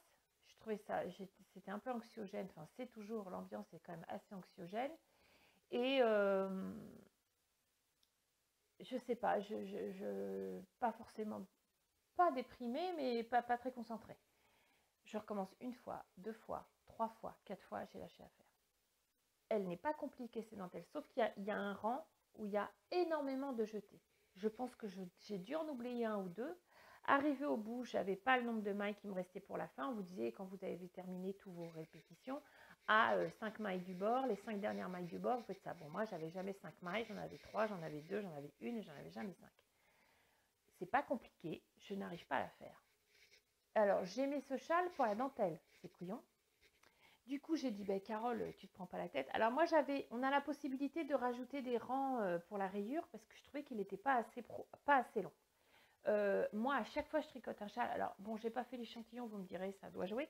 Speaker 1: je trouvais ça, c'était un peu anxiogène. Enfin, c'est toujours, l'ambiance est quand même assez anxiogène. Et je sais pas, pas forcément, pas déprimée, mais pas très concentrée. Je recommence 1 fois, 2 fois, 3 fois, 4 fois, j'ai lâché l'affaire. Elle n'est pas compliquée, ces dentelles, sauf qu'il y a un rang où il y a énormément de jetés. Je pense que j'ai dû en oublier 1 ou 2. Arrivé au bout, je n'avais pas le nombre de mailles qui me restait pour la fin. On vous disait, quand vous avez terminé toutes vos répétitions, à 5 mailles du bord, les 5 dernières mailles du bord, vous faites ça. Bon, moi, j'avais jamais 5 mailles, j'en avais 3, j'en avais 2, j'en avais 1 et j'en avais jamais 5. C'est pas compliqué, je n'arrive pas à la faire. Alors, j'ai mis ce châle pour la dentelle, c'est couillon. Du coup, j'ai dit, Carole, tu te prends pas la tête. Alors moi, on a la possibilité de rajouter des rangs pour la rayure parce que je trouvais qu'il n'était pas assez long. Moi, à chaque fois, je tricote un châle. Alors, bon, j'ai pas fait l'échantillon, vous me direz, ça doit jouer.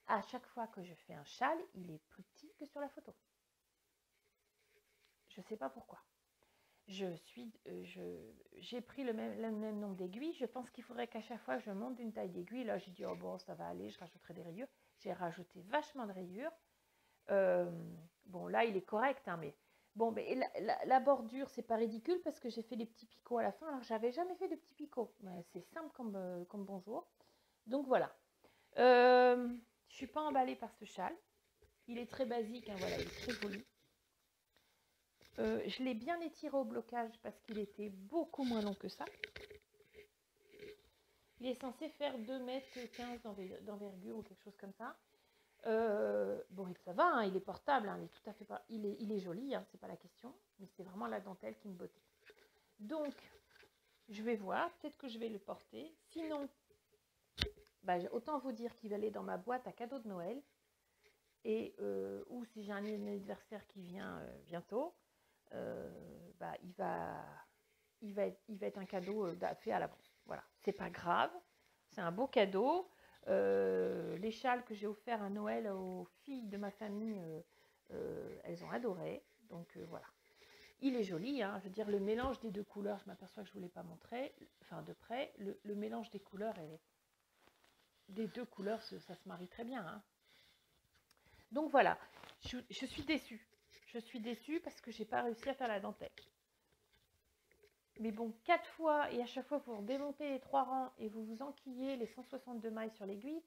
Speaker 1: À chaque fois que je fais un châle, il est plus petit que sur la photo. Je sais pas pourquoi. J'ai pris le même nombre d'aiguilles. Je pense qu'il faudrait qu'à chaque fois, je monte d'une taille d'aiguille. Là, j'ai dit, oh bon, ça va aller, je rajouterai des rayures. J'ai rajouté vachement de rayures. Bon, là, il est correct, hein, mais bon, mais la bordure, c'est pas ridicule parce que j'ai fait des petits picots à la fin. Alors, j'avais jamais fait de petits picots. C'est simple comme bonjour. Donc, voilà. Je suis pas emballée par ce châle. Il est très basique, hein, voilà, il est très joli. Je l'ai bien étiré au blocage parce qu'il était beaucoup moins long que ça. Il est censé faire 2,15 m d'envergure ou quelque chose comme ça. Bon, ça va, hein, il est portable, hein, il est tout à fait pas, il est joli, hein, c'est pas la question, mais c'est vraiment la dentelle qui me bottait. Donc, je vais voir, peut-être que je vais le porter. Sinon, bah, autant vous dire qu'il va aller dans ma boîte à cadeaux de Noël. Et ou si j'ai un anniversaire qui vient bientôt, bah, il va être un cadeau fait à l'avance. Voilà, c'est pas grave, c'est un beau cadeau. Les châles que j'ai offerts à Noël aux filles de ma famille, elles ont adoré. Donc voilà. Il est joli, hein, je veux dire, le mélange des deux couleurs, je m'aperçois que je ne vous l'ai pas montré, enfin de près, le mélange des couleurs, des deux couleurs, ça se marie très bien. Hein. Donc voilà, je suis déçue. Je suis déçue parce que j'ai pas réussi à faire la dentelle. Mais bon, 4 fois, et à chaque fois, vous démontez les 3 rangs et vous vous enquillez les 162 mailles sur l'aiguille.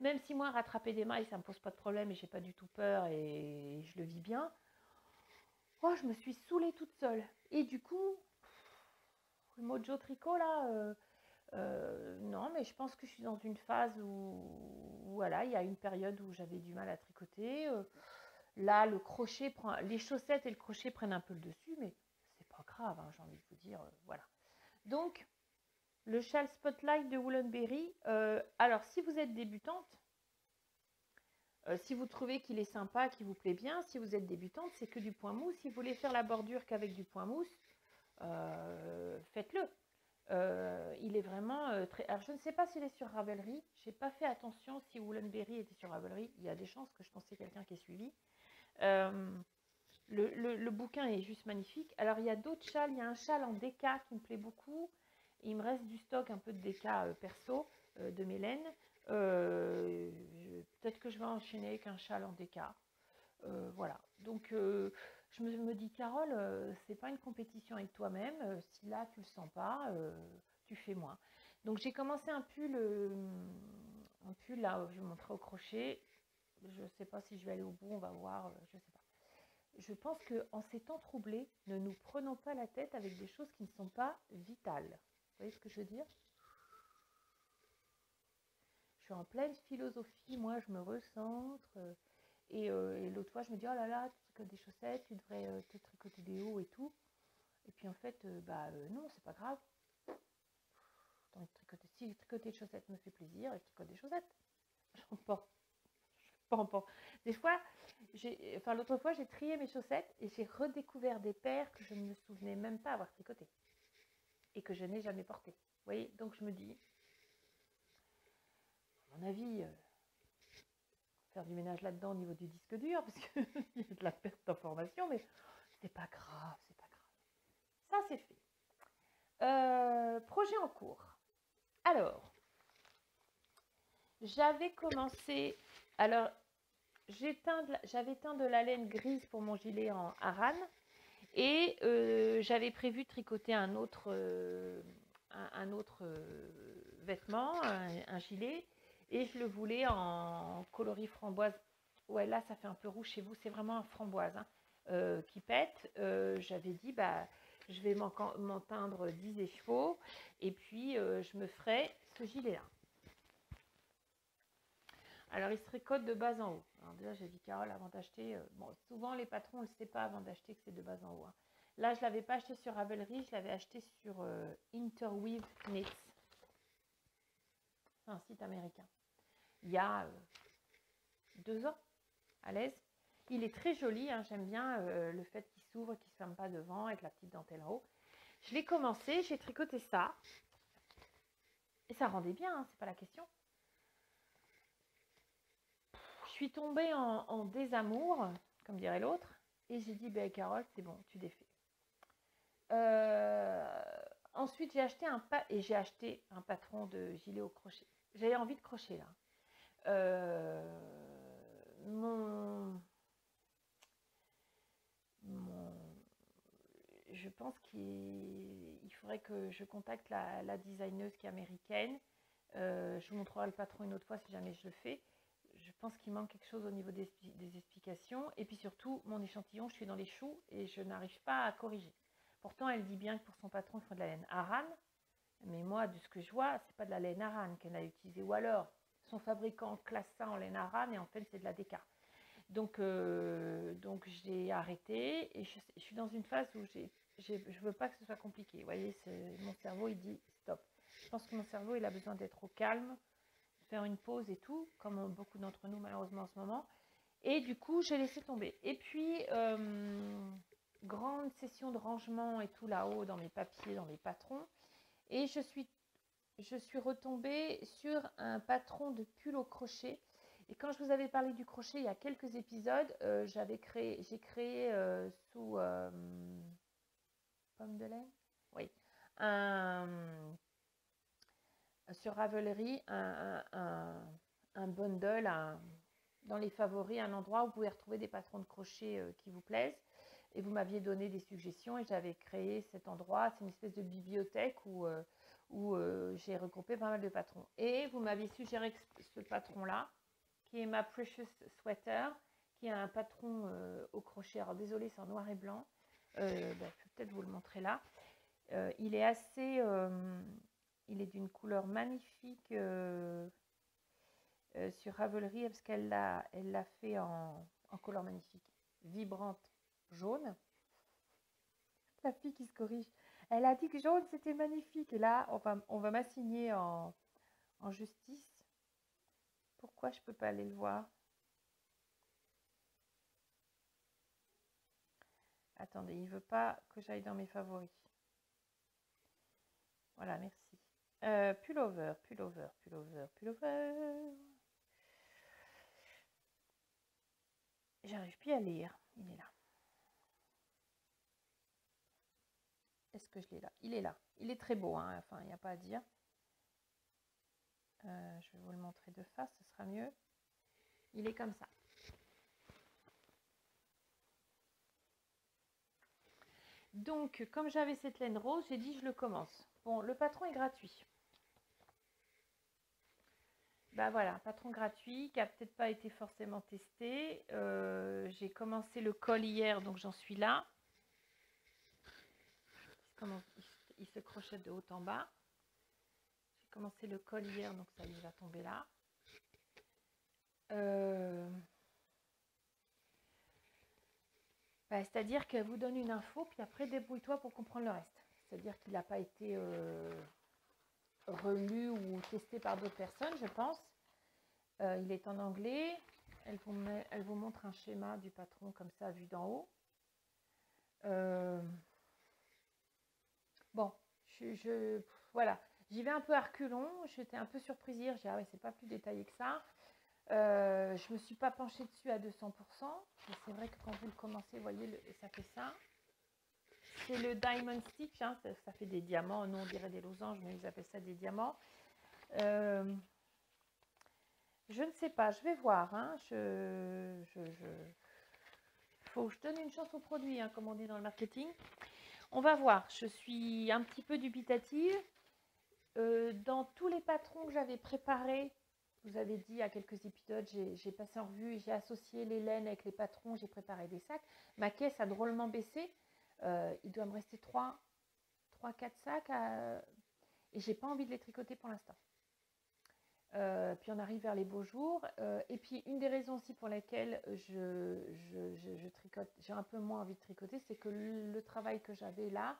Speaker 1: Même si moi, rattraper des mailles, ça ne me pose pas de problème et j'ai pas du tout peur et je le vis bien. Oh, je me suis saoulée toute seule. Et du coup, le Mojo Tricot, là, non, mais je pense que je suis dans une phase où voilà, il y a une période où j'avais du mal à tricoter. Là, le crochet prend, les chaussettes et le crochet prennent un peu le dessus, mais c'est pas grave, hein, j'ai envie de vous dire, voilà. Donc, le châle Spotlight de Woolenberry, alors si vous êtes débutante, si vous trouvez qu'il est sympa, qu'il vous plaît bien, si vous êtes débutante, c'est que du point mousse. Si vous voulez faire la bordure qu'avec du point mousse, faites-le. Il est vraiment très... Alors, je ne sais pas s'il est sur Ravelry. Je n'ai pas fait attention si Woolenberry était sur Ravelry. Il y a des chances que je pensais quelqu'un qui est suivi. Le bouquin est juste magnifique. Alors, il y a d'autres châles. Il y a un châle en déca qui me plaît beaucoup. Il me reste du stock, un peu de déca perso de mes laines. Peut-être que je vais enchaîner avec un châle en déca. Voilà. Donc, je me dis, Carole, c'est pas une compétition avec toi-même. Si là, tu le sens pas, tu fais moins. Donc, j'ai commencé un pull là, je vais montrer au crochet. Je sais pas si je vais aller au bout, on va voir, je sais pas. Je pense qu'en ces temps troublés, ne nous prenons pas la tête avec des choses qui ne sont pas vitales. Vous voyez ce que je veux dire? Je suis en pleine philosophie, moi je me recentre. Et l'autre fois, je me dis, oh là là, tu tricotes des chaussettes, tu devrais te tricoter des hauts et tout. Et puis en fait, non, c'est pas grave. Si tricoter des chaussettes me fait plaisir, je tricote des chaussettes. J'en porte. Des fois, l'autre fois, j'ai trié mes chaussettes et j'ai redécouvert des paires que je ne me souvenais même pas avoir tricotées et que je n'ai jamais portées. Vous voyez, donc je me dis, à mon avis, faire du ménage là-dedans au niveau du disque dur, parce qu'il y a de la perte d'information, mais c'est pas grave, c'est pas grave. Ça, c'est fait. Projet en cours. Alors, j'avais commencé... Alors, j'avais teint de la laine grise pour mon gilet en Aran. Et j'avais prévu de tricoter un autre vêtement, un gilet. Et je le voulais en coloris framboise. Ouais, là, ça fait un peu rouge chez vous. C'est vraiment un framboise qui pète. J'avais dit, bah, je vais m'en teindre 10 écheveaux. Et puis, je me ferai ce gilet-là. Alors, il se tricote de bas en haut. Alors déjà, j'ai dit, Carole, avant d'acheter... bon, souvent, les patrons, on ne le sait pas avant d'acheter que c'est de bas en haut. Hein. Là, je ne l'avais pas acheté sur Ravelry, je l'avais acheté sur Interweave Knits. C'est un site américain. Il y a 2 ans, à l'aise. Il est très joli, hein, j'aime bien le fait qu'il s'ouvre, qu'il ne se ferme pas devant, avec la petite dentelle en haut. Je l'ai commencé, j'ai tricoté ça. Et ça rendait bien, hein, c'est pas la question. Je suis tombée en désamour, comme dirait l'autre. Et j'ai dit, ben Carole, c'est bon, tu défais. Ensuite, j'ai acheté un patron de gilet au crochet. J'avais envie de crocher là. Je pense qu'il faudrait que je contacte la designeuse qui est américaine. Je vous montrerai le patron une autre fois si jamais je le fais. Je pense qu'il manque quelque chose au niveau des explications. Et puis surtout, mon échantillon, je suis dans les choux et je n'arrive pas à corriger. Pourtant, elle dit bien que pour son patron, il faut de la laine Aran. Mais moi, de ce que je vois, c'est pas de la laine Aran qu'elle a utilisée. Ou alors, son fabricant classe ça en laine Aran et en fait, c'est de la déca. Donc j'ai arrêté et je suis dans une phase où je ne veux pas que ce soit compliqué. Vous voyez, mon cerveau, il dit stop. Je pense que mon cerveau, il a besoin d'être au calme, faire une pause et tout, comme beaucoup d'entre nous malheureusement en ce moment. Et du coup, j'ai laissé tomber. Et puis, grande session de rangement et tout là-haut dans mes papiers, dans mes patrons. Et je suis retombée sur un patron de pull au crochet. Et quand je vous avais parlé du crochet il y a quelques épisodes, j'ai créé sous pomme de laine, oui, sur Ravelry un bundle, dans les favoris, un endroit où vous pouvez retrouver des patrons de crochet qui vous plaisent. Et vous m'aviez donné des suggestions et j'avais créé cet endroit. C'est une espèce de bibliothèque où j'ai regroupé pas mal de patrons. Et vous m'aviez suggéré ce patron-là, qui est ma Precious Sweater, qui est un patron au crochet. Alors désolé, c'est en noir et blanc. Je vais peut-être vous le montrer là. Il est assez... il est d'une couleur magnifique sur Ravelry, parce qu'elle l'a fait en couleur magnifique, vibrante, jaune. La fille qui se corrige. Elle a dit que jaune, c'était magnifique. Et là, on va m'assigner en justice. Pourquoi je ne peux pas aller le voir? Attendez, il ne veut pas que j'aille dans mes favoris. Voilà, merci. Pullover. J'arrive plus à lire. Il est là. Est-ce que je l'ai là? Il est là. Il est très beau, hein. Enfin, il n'y a pas à dire. Je vais vous le montrer de face, ce sera mieux. Il est comme ça. Donc, comme j'avais cette laine rose, j'ai dit je le commence. Bon, le patron est gratuit. Ben voilà, patron gratuit qui n'a peut-être pas été forcément testé. J'ai commencé le col hier, donc j'en suis là. Il se crochette de haut en bas. J'ai commencé le col hier, donc ça, il va tomber là. C'est-à-dire qu'elle vous donne une info, puis après débrouille-toi pour comprendre le reste. C'est-à-dire qu'il n'a pas été relu ou testé par d'autres personnes, je pense. Il est en anglais. Elle vous montre un schéma du patron comme ça, vu d'en haut. Bon, voilà. J'y vais un peu à reculons. J'étais un peu surprise hier. J'ai dit, ah ouais, c'est pas plus détaillé que ça. Je ne me suis pas penchée dessus à 200%. C'est vrai que quand vous le commencez, vous voyez, ça fait ça. C'est le Diamond Stitch, hein, ça fait des diamants. Nous, on dirait des losanges, mais ils appellent ça des diamants. Je ne sais pas, je vais voir. Hein. Faut que je donne une chance au produit, hein, comme on dit dans le marketing. On va voir. Je suis un petit peu dubitative. Dans tous les patrons que j'avais préparés, vous avez dit à quelques épisodes, j'ai passé en revue, j'ai associé les laines avec les patrons, j'ai préparé des sacs. Ma caisse a drôlement baissé. Il doit me rester 3-4 sacs et j'ai pas envie de les tricoter pour l'instant. Puis on arrive vers les beaux jours. Et puis une des raisons aussi pour lesquelles je tricote, j'ai un peu moins envie de tricoter, c'est que le travail que j'avais là,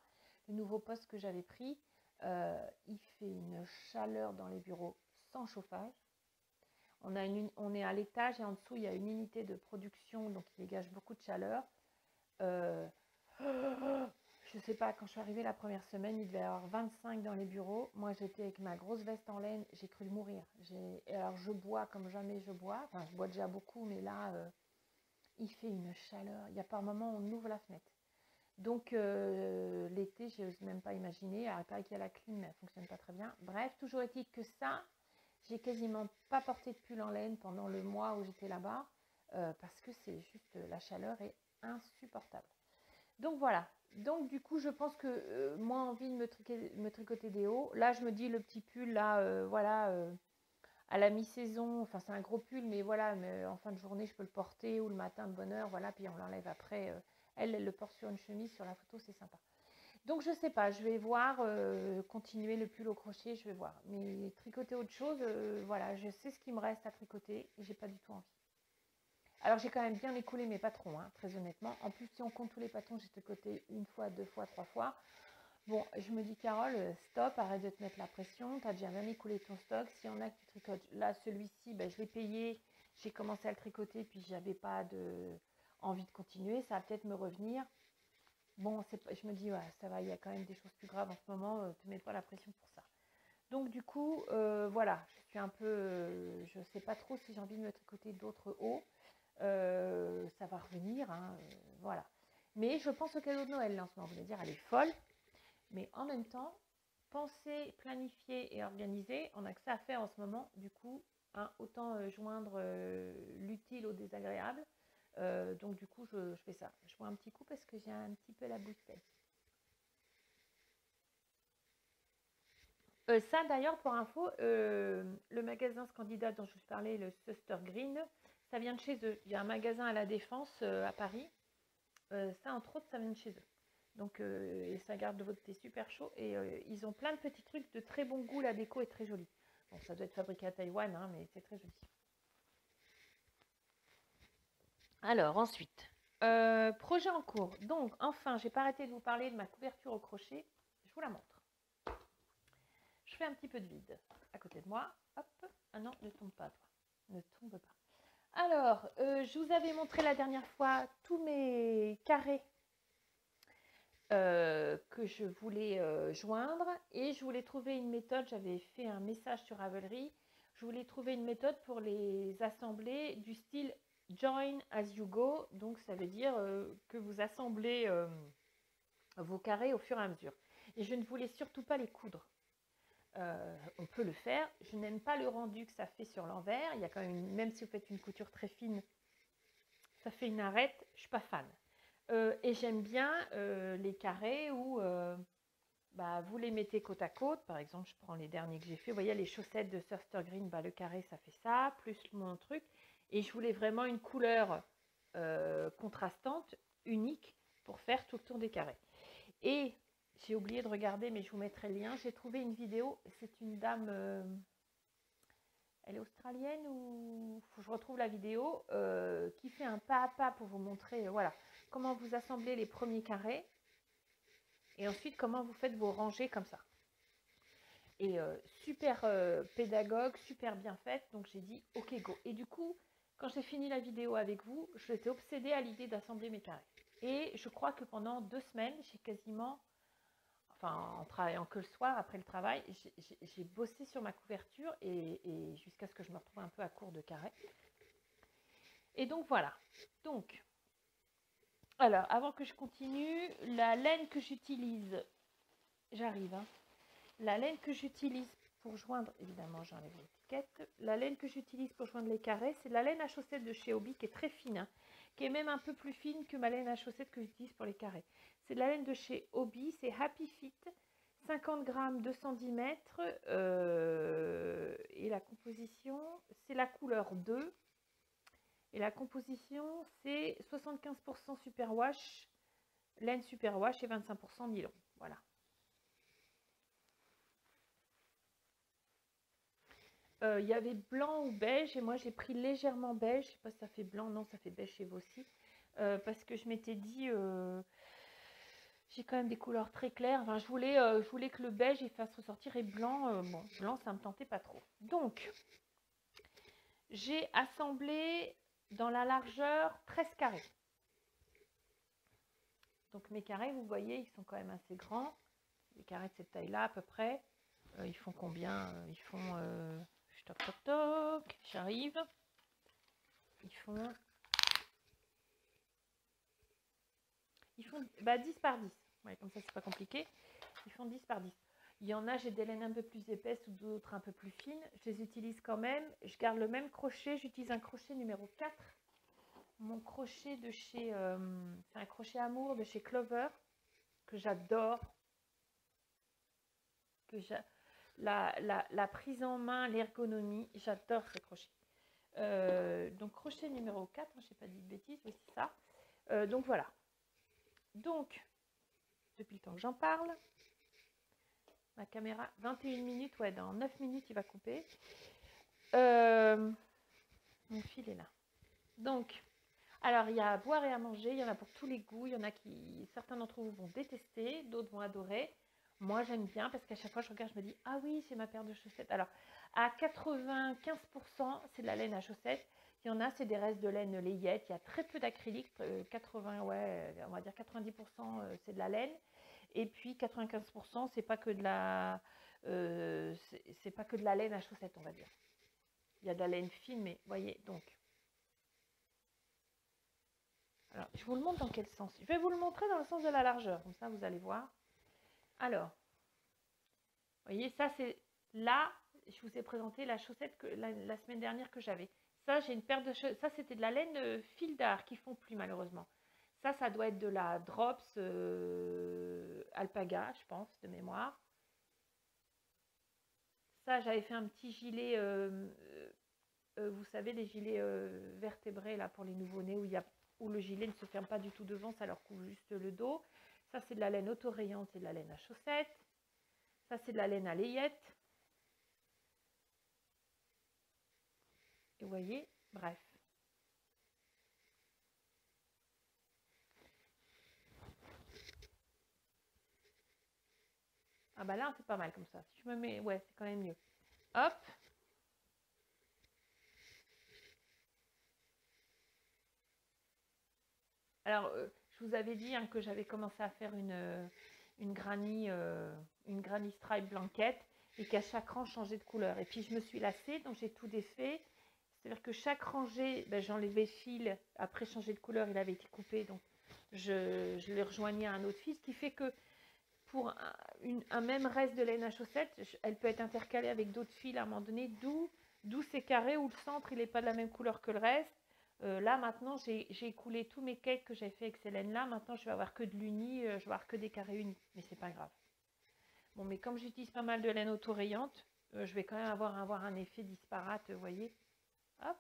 Speaker 1: le nouveau poste que j'avais pris, il fait une chaleur dans les bureaux sans chauffage. On est à l'étage et en dessous, il y a une unité de production, donc qui dégage beaucoup de chaleur. Je sais pas, quand je suis arrivée la première semaine, il devait y avoir 25 dans les bureaux. Moi, j'étais avec ma grosse veste en laine, j'ai cru mourir. Alors, je bois comme jamais je bois. Enfin, je bois déjà beaucoup, mais là, il fait une chaleur. Il y a par moments, on ouvre la fenêtre. Donc, l'été, je n'ose même pas imaginer. Alors, il paraît qu'il y a la clim, mais elle ne fonctionne pas très bien. Bref, toujours est-il que ça, j'ai quasiment pas porté de pull en laine pendant le mois où j'étais là-bas, parce que c'est juste, la chaleur est insupportable. Donc voilà, donc du coup je pense que moins envie de me tricoter des hauts. Là je me dis le petit pull là, voilà, à la mi-saison, enfin c'est un gros pull mais voilà, mais en fin de journée je peux le porter ou le matin de bonne heure, voilà, puis on l'enlève après. Elle le porte sur une chemise, sur la photo c'est sympa. Donc je sais pas, je vais voir, continuer le pull au crochet, je vais voir. Mais tricoter autre chose, voilà, je sais ce qui me reste à tricoter et j'ai pas du tout envie. Alors, j'ai quand même bien écoulé mes patrons, hein, très honnêtement. En plus, si on compte tous les patrons, j'ai tricoté une fois, 2 fois, 3 fois. Bon, je me dis, Carole, stop, arrête de te mettre la pression. Tu as déjà bien écoulé ton stock. Si on a que tu tricotes, là, celui-ci, ben, je l'ai payé. J'ai commencé à le tricoter, puis j'avais pas envie de continuer. Ça va peut-être me revenir. Bon, je me dis, ouais, ça va, il y a quand même des choses plus graves en ce moment. Te mets pas la pression pour ça. Donc, du coup, voilà, je suis un peu. Je sais pas trop si j'ai envie de me tricoter d'autres hauts. Ça va revenir, hein, voilà. Mais je pense au cadeau de Noël là, en ce moment. Vous allez dire, elle est folle. Mais en même temps, penser, planifier et organiser, on a que ça à faire en ce moment. Du coup, hein, autant joindre l'utile au désagréable. Donc du coup, je fais ça. Je bois un petit coup parce que j'ai un petit peu la bouteille. Ça d'ailleurs, pour info, le magasin Scandida dont je vous parlais, le Suster Green, ça vient de chez eux. Il y a un magasin à la Défense à Paris. Ça, entre autres, ça vient de chez eux. Donc, et ça garde votre thé super chaud. Et ils ont plein de petits trucs de très bon goût. La déco est très jolie. Bon, ça doit être fabriqué à Taïwan, hein, mais c'est très joli. Alors, ensuite, projet en cours. Donc, enfin, j'ai pas arrêté de vous parler de ma couverture au crochet. Je vous la montre. Je fais un petit peu de vide à côté de moi. Hop. Ah non, ne tombe pas, toi. Ne tombe pas. Alors, je vous avais montré la dernière fois tous mes carrés que je voulais joindre et je voulais trouver une méthode. J'avais fait un message sur Ravelry. Je voulais trouver une méthode pour les assembler du style join as you go. Donc, ça veut dire que vous assemblez vos carrés au fur et à mesure. Et je ne voulais surtout pas les coudre. On peut le faire. Je n'aime pas le rendu que ça fait sur l'envers. Il y a quand même si vous faites une couture très fine, ça fait une arête. Je ne suis pas fan. Et j'aime bien les carrés où bah, vous les mettez côte à côte. Par exemple, je prends les derniers que j'ai fait. Vous voyez, les chaussettes de Surster Green, bah, le carré, ça fait ça, plus mon truc. Et je voulais vraiment une couleur contrastante, unique, pour faire tout le tour des carrés. Et j'ai oublié de regarder, mais je vous mettrai le lien. J'ai trouvé une vidéo. C'est une dame, elle est australienne ou faut que je retrouve la vidéo, qui fait un pas à pas pour vous montrer, voilà, comment vous assemblez les premiers carrés. Et ensuite, comment vous faites vos rangées comme ça. Et super pédagogue, super bien faite. Donc j'ai dit, ok, go. Et du coup, quand j'ai fini la vidéo avec vous, j'étais obsédée à l'idée d'assembler mes carrés. Et je crois que pendant 2 semaines, j'ai quasiment, enfin en travaillant que le soir après le travail, j'ai bossé sur ma couverture et jusqu'à ce que je me retrouve un peu à court de carrés. Et donc voilà. Donc, alors avant que je continue, la laine que j'utilise, j'arrive, hein. La laine que j'utilise pour joindre, évidemment j'enlève l'étiquette, la laine que j'utilise pour joindre les carrés, c'est la laine à chaussettes de chez Hobbii qui est très fine, hein, qui est même un peu plus fine que ma laine à chaussettes que j'utilise pour les carrés. C'est de la laine de chez Hobbii, c'est Happy Fit, 50 grammes, 210 mètres, et la composition, c'est la couleur 2, et la composition, c'est 75% superwash, laine superwash et 25% nylon, voilà. Il y avait blanc ou beige et moi j'ai pris légèrement beige. Je sais pas si ça fait blanc, non, ça fait beige chez vous aussi. Parce que je m'étais dit, j'ai quand même des couleurs très claires. Enfin, je voulais que le beige il fasse ressortir et blanc, bon, blanc ça me tentait pas trop. Donc, j'ai assemblé dans la largeur 13 carrés. Donc mes carrés, vous voyez, ils sont quand même assez grands. Les carrés de cette taille-là à peu près. Ils font combien? Ils font... toc toc toc, j'arrive. Ils font bah, 10 par 10. Ouais, comme ça, c'est pas compliqué. Ils font 10 par 10. Il y en a, j'ai des laines un peu plus épaisses ou d'autres un peu plus fines. Je les utilise quand même. Je garde le même crochet. J'utilise un crochet numéro 4. Mon crochet de chez... c'est un crochet Amour de chez Clover que j'adore. La prise en main, l'ergonomie, j'adore ce crochet. Donc crochet numéro 4, je n'ai pas dit de bêtises, oui c'est ça. Donc voilà. Donc, depuis le temps que j'en parle, ma caméra, 21 minutes, ouais, dans 9 minutes il va couper. Mon fil est là. Donc, alors il y a à boire et à manger, il y en a pour tous les goûts, il y en a qui, certains d'entre vous vont détester, d'autres vont adorer. Moi, j'aime bien parce qu'à chaque fois, je regarde, je me dis, ah oui, c'est ma paire de chaussettes. Alors, à 95%, c'est de la laine à chaussettes. Il y en a, c'est des restes de laine layette. Il y a très peu d'acrylique. 80, ouais, on va dire 90%, c'est de la laine. Et puis 95%, c'est pas que de la, c'est pas que de la laine à chaussettes, on va dire. Il y a de la laine fine, mais voyez, donc. Alors, je vous le montre dans quel sens? Je vais vous le montrer dans le sens de la largeur, comme ça vous allez voir. Alors, vous voyez, ça c'est là, je vous ai présenté la chaussette que la semaine dernière que j'avais. Ça, j'ai une paire de chaussettes. Ça, c'était de la laine fil d'art qui font plus malheureusement. Ça doit être de la Drops Alpaga, je pense, de mémoire. Ça, j'avais fait un petit gilet, vous savez, les gilets vertébrés là pour les nouveau-nés où le gilet ne se ferme pas du tout devant, ça leur couvre juste le dos. Ça, c'est de la laine autorayante, c'est de la laine à chaussettes. Ça, c'est de la laine à layette. Et vous voyez, bref. Ah bah là, c'est pas mal comme ça. Si je me mets, ouais, c'est quand même mieux. Hop. Alors, je vous avais dit hein, que j'avais commencé à faire une granny stripe blanquette et qu'à chaque rang, je changeais de couleur. Et puis, je me suis lassée, donc j'ai tout défait. C'est-à-dire que chaque rangée, ben, j'enlevais fil. Après, changer de couleur, il avait été coupé, donc je le rejoignais à un autre fil, ce qui fait que pour un même reste de laine à chaussettes, elle peut être intercalée avec d'autres fils à un moment donné, d'où c'est carré, où le centre, il n'est pas de la même couleur que le reste. Là, maintenant, j'ai écoulé tous mes cakes que j'avais fait avec ces laines-là. Maintenant, je vais avoir que de l'uni, je vais avoir que des carrés unis, mais c'est pas grave. Bon, mais comme j'utilise pas mal de laine autorayante, je vais quand même avoir un effet disparate, vous voyez. Hop.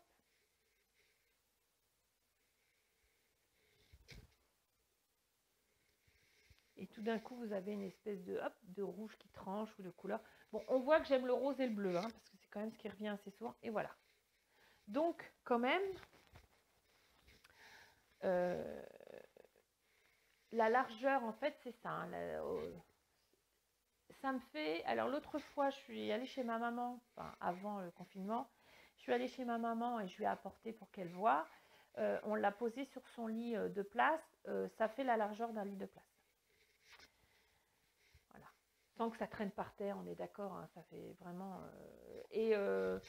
Speaker 1: Et tout d'un coup, vous avez une espèce de rouge qui tranche ou de couleur. Bon, on voit que j'aime le rose et le bleu, hein, parce que c'est quand même ce qui revient assez souvent. Et voilà. Donc, quand même, la largeur, en fait, c'est ça. Hein, ça me fait... Alors, l'autre fois, je suis allée chez ma maman, enfin, avant le confinement. Je suis allée chez ma maman et je lui ai apporté pour qu'elle voie. On l'a posé sur son lit de place. Ça fait la largeur d'un lit de place. Voilà. Sans que ça traîne par terre, on est d'accord. Hein, ça fait vraiment... je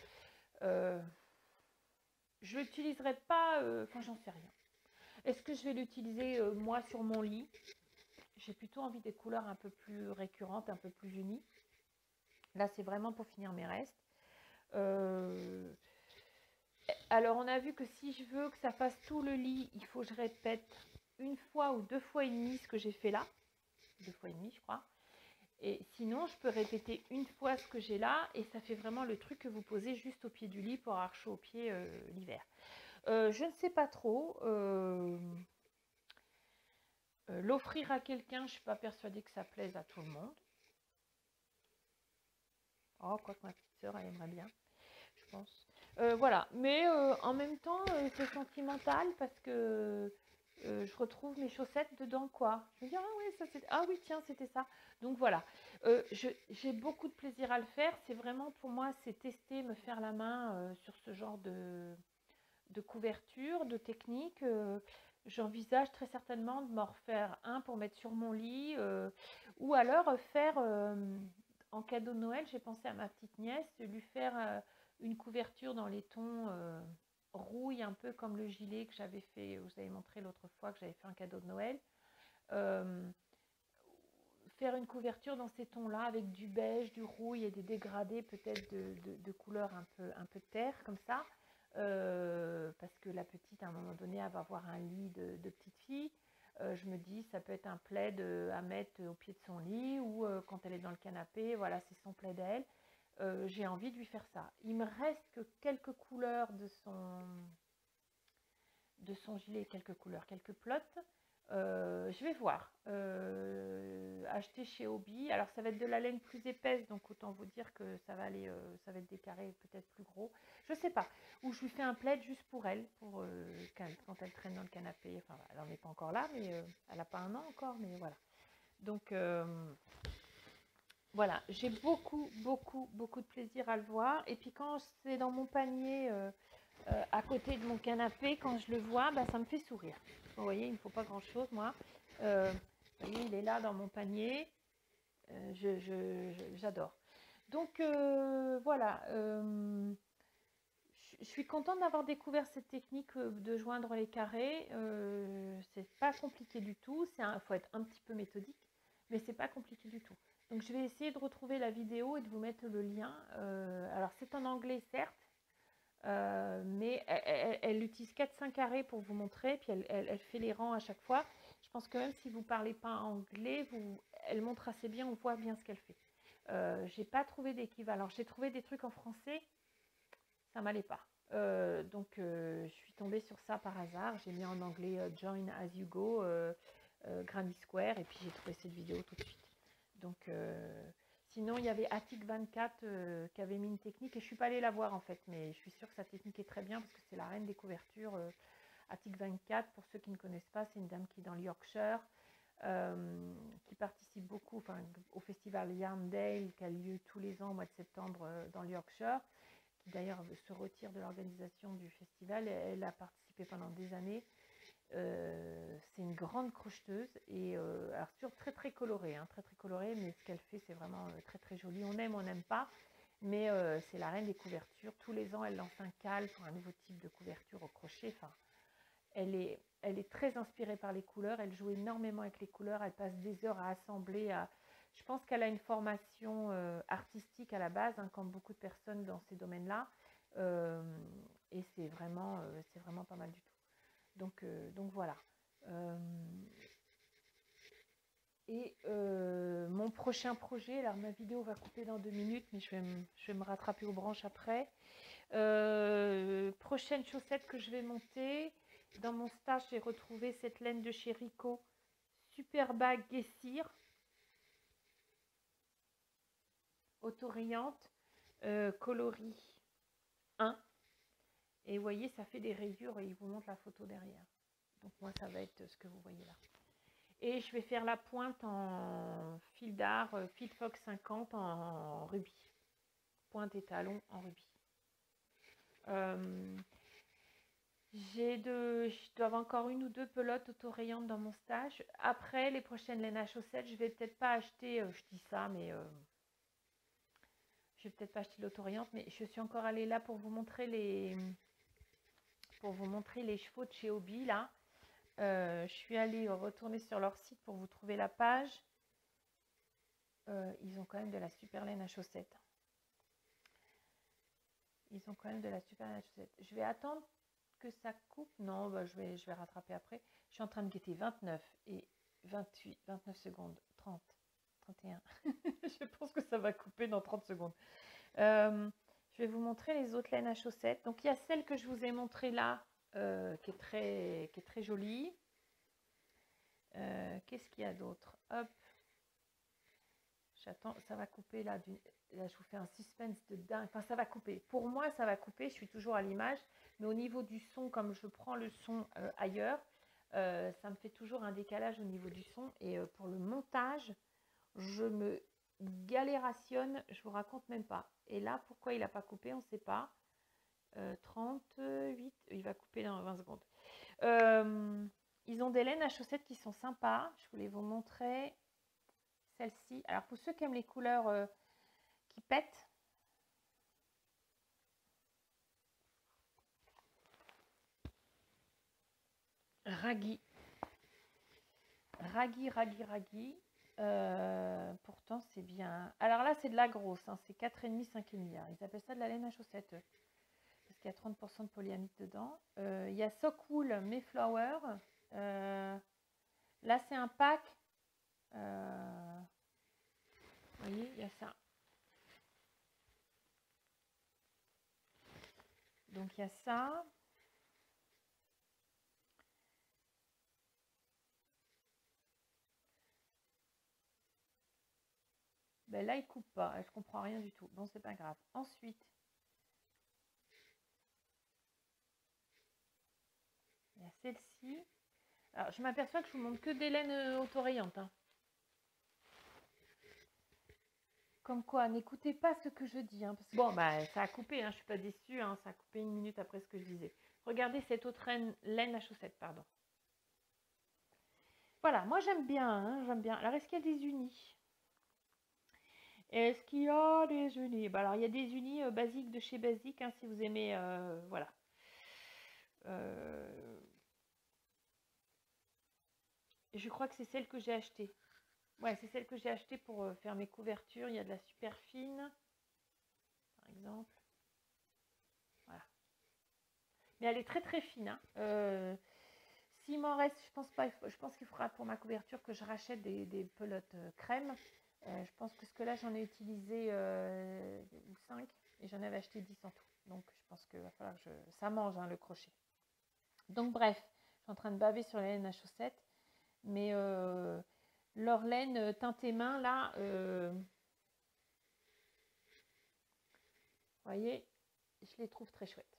Speaker 1: l'utiliserai pas... Enfin, j'en sais rien. Est-ce que je vais l'utiliser moi sur mon lit? J'ai plutôt envie des couleurs un peu plus récurrentes, un peu plus unies. Là, c'est vraiment pour finir mes restes. Alors, on a vu que si je veux que ça fasse tout le lit, il faut que je répète une fois ou 2 fois et demie ce que j'ai fait là. 2 fois et demie, je crois. Et sinon, je peux répéter une fois ce que j'ai là et ça fait vraiment le truc que vous posez juste au pied du lit pour avoir chaud au pied l'hiver. Je ne sais pas trop. L'offrir à quelqu'un, je ne suis pas persuadée que ça plaise à tout le monde. Oh, quoi que ma petite sœur, elle aimerait bien, je pense. Voilà, mais en même temps, c'est sentimental parce que je retrouve mes chaussettes dedans, quoi. Je me dis, ah oui, ça c'est... Ah oui, tiens, c'était ça. Donc voilà, j'ai beaucoup de plaisir à le faire. C'est vraiment, pour moi, c'est tester, me faire la main sur ce genre de couverture, de technique. J'envisage très certainement de m'en refaire un pour mettre sur mon lit ou alors faire en cadeau de Noël, j'ai pensé à ma petite nièce, de lui faire une couverture dans les tons rouille, un peu comme le gilet que j'avais fait, vous avez montré l'autre fois que j'avais fait un cadeau de Noël. Euh, Faire une couverture dans ces tons-là avec du beige, du rouille et des dégradés peut-être de couleur un peu terre comme ça. Parce que la petite, à un moment donné, elle va avoir un lit de petite fille. Je me dis, ça peut être un plaid à mettre au pied de son lit ou quand elle est dans le canapé, voilà, c'est son plaid à elle. J'ai envie de lui faire ça. Il me reste que quelques couleurs de son gilet, quelques couleurs, quelques plots. Je vais voir. Acheter chez Hobby. Alors ça va être de la laine plus épaisse, donc autant vous dire que ça va aller, ça va être des carrés peut-être plus gros. Je sais pas. Ou je lui fais un plaid juste pour elle, pour quand elle traîne dans le canapé. Enfin, elle n'en est pas encore là, mais elle n'a pas un an encore, mais voilà. Donc Voilà, j'ai beaucoup, beaucoup, beaucoup de plaisir à le voir. Et puis quand c'est dans mon panier, à côté de mon canapé, quand je le vois, bah, ça me fait sourire. Vous voyez, il ne faut pas grand-chose, moi. Vous voyez, il est là dans mon panier. J'adore. Donc voilà, je suis contente d'avoir découvert cette technique de joindre les carrés. C'est pas compliqué du tout. Il faut être un petit peu méthodique, mais c'est pas compliqué du tout. Donc je vais essayer de retrouver la vidéo et de vous mettre le lien. Alors c'est en anglais certes, mais elle utilise 4-5 carrés pour vous montrer, puis elle fait les rangs à chaque fois. Je pense que même si vous ne parlez pas anglais, elle montre assez bien, on voit bien ce qu'elle fait. J'ai pas trouvé d'équivalent. J'ai trouvé des trucs en français, ça m'allait pas. Donc je suis tombée sur ça par hasard. J'ai mis en anglais Join as you go, Granny Square, et puis j'ai trouvé cette vidéo tout de suite. Donc sinon il y avait Attic24 qui avait mis une technique, et je suis pas allée la voir en fait, mais je suis sûre que sa technique est très bien parce que c'est la reine des couvertures. Attic24, pour ceux qui ne connaissent pas, c'est une dame qui est dans le Yorkshire, qui participe beaucoup au festival Yarndale qui a lieu tous les ans au mois de septembre dans le Yorkshire, qui d'ailleurs se retire de l'organisation du festival. Elle a participé pendant des années. C'est une grande crocheteuse et alors très très colorée, hein, très très colorée, mais ce qu'elle fait c'est vraiment très très joli. On aime, on n'aime pas, mais c'est la reine des couvertures. Tous les ans elle lance un cal pour un nouveau type de couverture au crochet. Enfin, elle est très inspirée par les couleurs, elle joue énormément avec les couleurs, elle passe des heures à assembler. Je pense qu'elle a une formation artistique à la base, hein, comme beaucoup de personnes dans ces domaines-là, et c'est vraiment pas mal du tout. Donc voilà. Mon prochain projet, alors ma vidéo va couper dans 2 minutes, mais je vais me rattraper aux branches après. Prochaine chaussette que je vais monter. Dans mon stage, j'ai retrouvé cette laine de chez Rico, Superbag Guessir, autorayante, coloris 1. Et vous voyez, ça fait des rayures et il vous montre la photo derrière. Donc moi, ça va être ce que vous voyez là. Et je vais faire la pointe en fil d'art, Fil Fox 50 en rubis. Pointe et talon en rubis. Je dois avoir encore une ou deux pelotes autorayantes dans mon stage. Après, les prochaines laines à chaussettes, je vais peut-être pas acheter, je dis ça, mais je vais peut-être pas acheter l'autorayante, mais je suis encore allée là pour vous montrer les chevaux de chez Hobby, là. Je suis allée retourner sur leur site pour vous trouver la page. Ils ont quand même de la super laine à chaussettes. Ils ont quand même de la super laine à chaussettes. Je vais attendre que ça coupe. Non, bah, je vais rattraper après. Je suis en train de guetter 29 et 28, 29 secondes, 30, 31. Je pense que ça va couper dans 30 secondes. Je vais vous montrer les autres laines à chaussettes. Donc, il y a celle que je vous ai montrée là, qui est très jolie. Qu'est-ce qu'il y a d'autre? Hop. J'attends, ça va couper là. Là, je vous fais un suspense de dingue. Enfin, ça va couper. Pour moi, ça va couper. Je suis toujours à l'image. Mais au niveau du son, comme je prends le son ailleurs, ça me fait toujours un décalage au niveau du son. Et pour le montage, je me galérationne. Je vous raconte même pas. Et là, pourquoi il n'a pas coupé, on ne sait pas. 38, il va couper dans 20 secondes. Ils ont des laines à chaussettes qui sont sympas. Je voulais vous montrer celle-ci. Alors, pour ceux qui aiment les couleurs qui pètent, Raggy. Raggy. Pourtant, c'est bien. Alors là, c'est de la grosse. Hein. C'est 4,5, 5,5. Ils appellent ça de la laine à chaussettes. Parce qu'il y a 30% de polyamide dedans. Il y a Sockwool Mayflower. Là, c'est un pack. Vous voyez, il y a ça. Donc, il y a ça. Ben là, il coupe pas. Je comprends rien du tout. Bon, c'est pas grave. Ensuite, il y a celle-ci. Alors, je m'aperçois que je vous montre que des laines autorayantes. Hein. Comme quoi, n'écoutez pas ce que je dis. Hein, parce que... Bon, bah, ça a coupé, hein, je ne suis pas déçue. Hein, ça a coupé 1 minute après ce que je disais. Regardez cette autre laine à chaussettes, pardon. Voilà, moi j'aime bien, hein, j'aime bien. Alors, est-ce qu'il y a des unis? Est-ce qu'il y a des unis? Bah, alors, il y a des unis basiques de chez Basique, hein, si vous aimez, voilà. Je crois que c'est celle que j'ai achetée. Ouais, c'est celle que j'ai achetée pour faire mes couvertures. Il y a de la super fine, par exemple. Voilà. Mais elle est très très fine. Hein. S'il m'en reste, je pense pas. Je pense qu'il faudra pour ma couverture que je rachète des pelotes crème. Je pense que ce que là j'en ai utilisé 5 et j'en avais acheté 10 en tout. Donc je pense qu'il va falloir que ça mange hein, le crochet. Donc bref, je suis en train de baver sur la laine à chaussettes. Mais leur laine teintée main là, vous voyez, je les trouve très chouettes.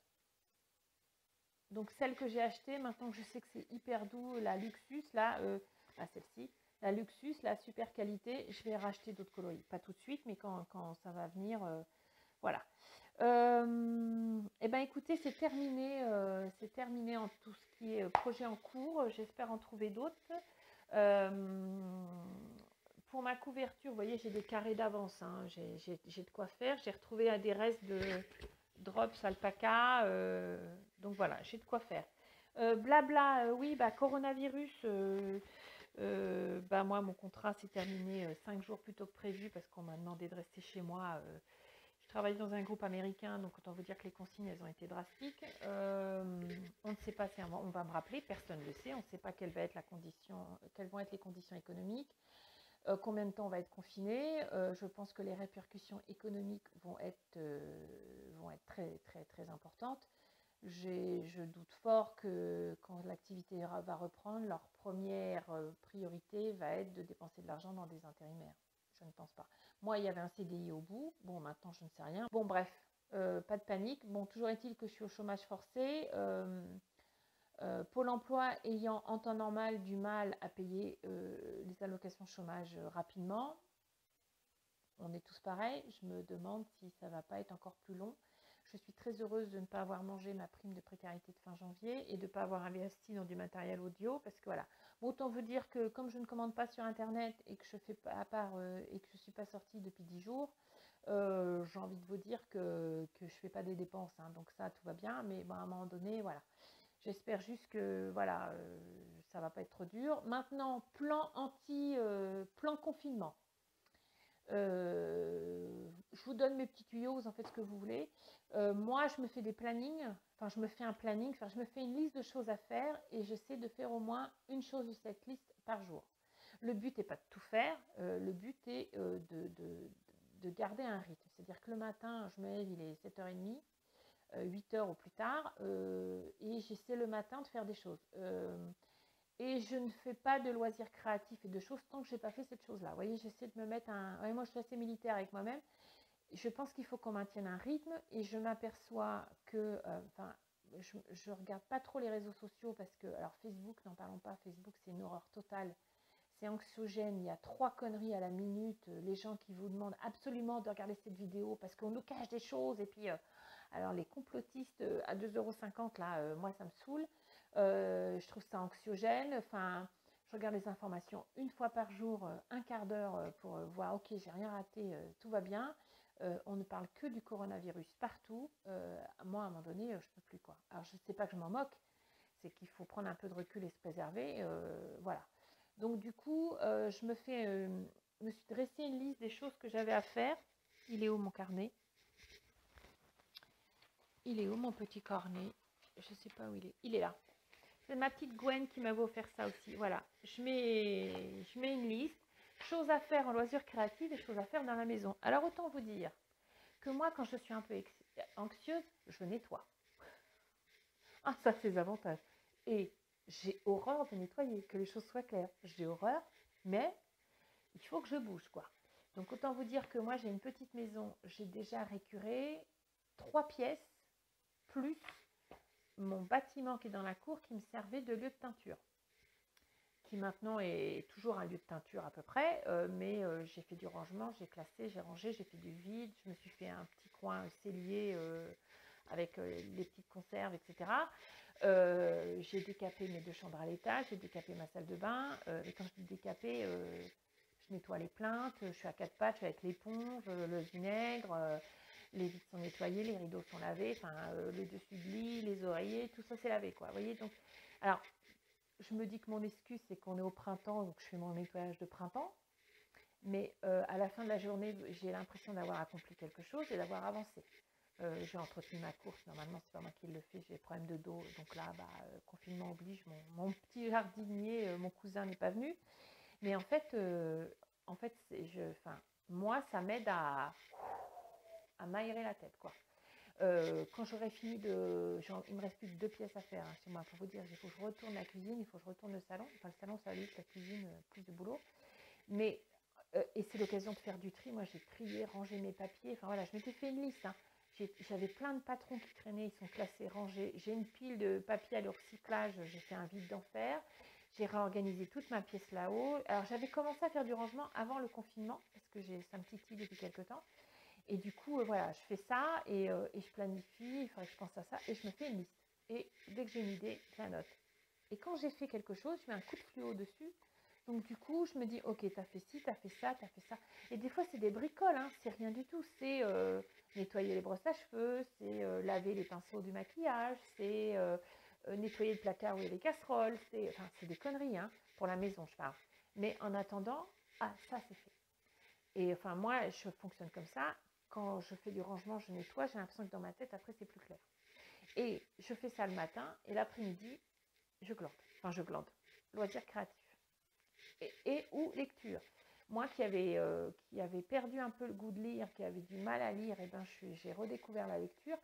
Speaker 1: Donc celle que j'ai achetée, maintenant que je sais que c'est hyper doux, la Luxus, là, celle-ci, la Luxus, la super qualité, je vais racheter d'autres coloris. Pas tout de suite, mais quand ça va venir, voilà. Et ben écoutez, c'est terminé en tout ce qui est projet en cours. J'espère en trouver d'autres. Pour ma couverture, vous voyez, j'ai des carrés d'avance. Hein. J'ai de quoi faire. J'ai retrouvé des restes de drops alpaca. Donc voilà, j'ai de quoi faire. Blabla, oui, bah, coronavirus. Bah, moi, mon contrat s'est terminé 5 jours plus tôt que prévu parce qu'on m'a demandé de rester chez moi. Je travaille dans un groupe américain, donc autant vous dire que les consignes, elles ont été drastiques. On ne sait pas si on va me rappeler, personne ne le sait. On ne sait pas quelles vont être les conditions économiques. Combien de temps on va être confiné. Je pense que les répercussions économiques vont être très, très, très importantes. Je doute fort que quand l'activité va reprendre, leur première priorité va être de dépenser de l'argent dans des intérimaires. Je ne pense pas. Moi, il y avait un CDI au bout. Bon, maintenant, je ne sais rien. Bon, bref, pas de panique. Bon, toujours est-il que je suis au chômage forcé. Pôle emploi ayant en temps normal du mal à payer les allocations chômage rapidement. On est tous pareils. Je me demande si ça ne va pas être encore plus long. Je suis très heureuse de ne pas avoir mangé ma prime de précarité de fin janvier et de ne pas avoir investi dans du matériel audio parce que voilà. Bon, autant vous dire que comme je ne commande pas sur internet et que je fais pas à part et que je ne suis pas sortie depuis 10 jours, j'ai envie de vous dire que je ne fais pas des dépenses. Hein, donc ça, tout va bien. Mais bon, à un moment donné, voilà. J'espère juste que voilà, ça va pas être trop dur. Maintenant, plan confinement. Je vous donne mes petits tuyaux, vous en faites ce que vous voulez. Moi, je me fais des plannings, enfin je me fais un planning, enfin je me fais une liste de choses à faire et j'essaie de faire au moins une chose de cette liste par jour. Le but n'est pas de tout faire, le but est de garder un rythme. C'est-à-dire que le matin, je me lève, il est 7h30, 8h au plus tard, et j'essaie le matin de faire des choses. Et je ne fais pas de loisirs créatifs et de choses tant que je n'ai pas fait cette chose-là. Vous voyez, j'essaie de me mettre un... Ouais, moi, je suis assez militaire avec moi-même. Je pense qu'il faut qu'on maintienne un rythme et je m'aperçois que... je ne regarde pas trop les réseaux sociaux parce que... Alors, Facebook, n'en parlons pas. Facebook, c'est une horreur totale. C'est anxiogène. Il y a 3 conneries à la minute. Les gens qui vous demandent absolument de regarder cette vidéo parce qu'on nous cache des choses. Et puis, alors, les complotistes à 2,50 € là, moi, ça me saoule. Je trouve ça anxiogène. Enfin, je regarde les informations une fois par jour, un quart d'heure pour voir, ok, j'ai rien raté, tout va bien. On ne parle que du coronavirus partout. Moi, à un moment donné, je peux plus quoi. Alors, je ne sais pas que je m'en moque, c'est qu'il faut prendre un peu de recul et se préserver. Voilà. Donc, du coup, je me suis dressé une liste des choses que j'avais à faire. Il est où mon carnet? Il est où mon petit carnet? Je ne sais pas où il est. Il est là. C'est ma petite Gwen qui m'avait offert ça aussi. Voilà, je mets une liste, choses à faire en loisirs créatifs et choses à faire dans la maison. Alors autant vous dire que moi, quand je suis un peu anxieuse, je nettoie. Ah, ça c'est les avantages. Et j'ai horreur de nettoyer, que les choses soient claires. J'ai horreur, mais il faut que je bouge, quoi. Donc autant vous dire que moi, j'ai une petite maison. J'ai déjà récuré 3 pièces, plus mon bâtiment qui est dans la cour qui me servait de lieu de teinture. qui maintenant est toujours un lieu de teinture à peu près, mais j'ai fait du rangement, j'ai classé, j'ai rangé, j'ai fait du vide, je me suis fait un petit coin cellier avec les petites conserves, etc. J'ai décapé mes 2 chambres à l'étage, j'ai décapé ma salle de bain, et quand je dis décapé, je nettoie les plinthes, je suis à 4 pattes, je suis avec l'éponge, le vinaigre, les vitres sont nettoyées, les rideaux sont lavés, enfin le dessus de lit, les oreillers, tout ça c'est lavé quoi, vous voyez. Donc, alors je me dis que mon excuse c'est qu'on est au printemps, donc je fais mon nettoyage de printemps, mais à la fin de la journée, j'ai l'impression d'avoir accompli quelque chose et d'avoir avancé. J'ai entretenu ma course, normalement c'est pas moi qui le fais, j'ai des problèmes de dos, donc là, confinement oblige, mon petit jardinier, mon cousin n'est pas venu, mais en fait moi ça m'aide à m'aérer la tête, quoi. Quand j'aurai fini il me reste plus que 2 pièces à faire hein, chez moi, pour vous dire, il faut que je retourne la cuisine, il faut que je retourne le salon, enfin le salon ça va vite, la cuisine, plus de boulot, mais et c'est l'occasion de faire du tri. Moi, j'ai trié, rangé mes papiers. Enfin voilà, je m'étais fait une liste. Hein. J'avais plein de patrons qui traînaient, ils sont classés, rangés. J'ai une pile de papiers à leur recyclage, j'ai fait un vide d'enfer. J'ai réorganisé toute ma pièce là-haut. Alors, j'avais commencé à faire du rangement avant le confinement, parce que ça me titille depuis quelques temps. Et du coup, voilà, je fais ça et je planifie, il faudrait que je pense à ça, et je me fais une liste. Et dès que j'ai une idée, je la note. Et quand j'ai fait quelque chose, je mets un coup de fluo dessus. Donc du coup, je me dis, ok, t'as fait ci, t'as fait ça, t'as fait ça. Et des fois, c'est des bricoles, hein, c'est rien du tout. C'est nettoyer les brosses à cheveux, c'est laver les pinceaux du maquillage, c'est nettoyer le placard où il y a les casseroles. C'est des conneries, hein, pour la maison, je parle. Mais en attendant, ah, ça c'est fait. Et enfin, moi, je fonctionne comme ça. Quand je fais du rangement, je nettoie, j'ai l'impression que dans ma tête, après, c'est plus clair. Et je fais ça le matin, et l'après-midi, je glande. Enfin, je glande. Loisir créatif. Et ou lecture. Moi qui avait perdu un peu le goût de lire, qui avait du mal à lire, et ben j'ai redécouvert la lecture.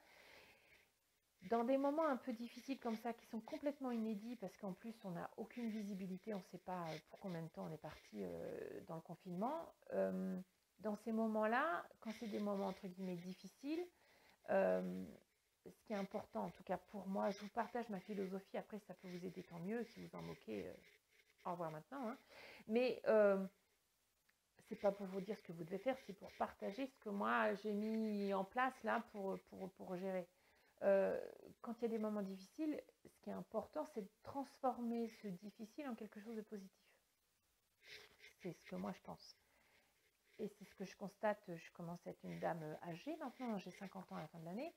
Speaker 1: Dans des moments un peu difficiles comme ça, qui sont complètement inédits, parce qu'en plus on n'a aucune visibilité, on ne sait pas pour combien de temps on est parti dans le confinement. Dans ces moments-là, quand c'est des moments entre guillemets difficiles, ce qui est important, en tout cas pour moi, je vous partage ma philosophie, après ça peut vous aider tant mieux, si vous en moquez, au revoir maintenant. Hein. Mais c'est pas pour vous dire ce que vous devez faire, c'est pour partager ce que moi j'ai mis en place là pour gérer. Quand il y a des moments difficiles, ce qui est important, c'est de transformer ce difficile en quelque chose de positif. C'est ce que moi je pense. Et c'est ce que je constate, je commence à être une dame âgée maintenant, j'ai 50 ans à la fin de l'année.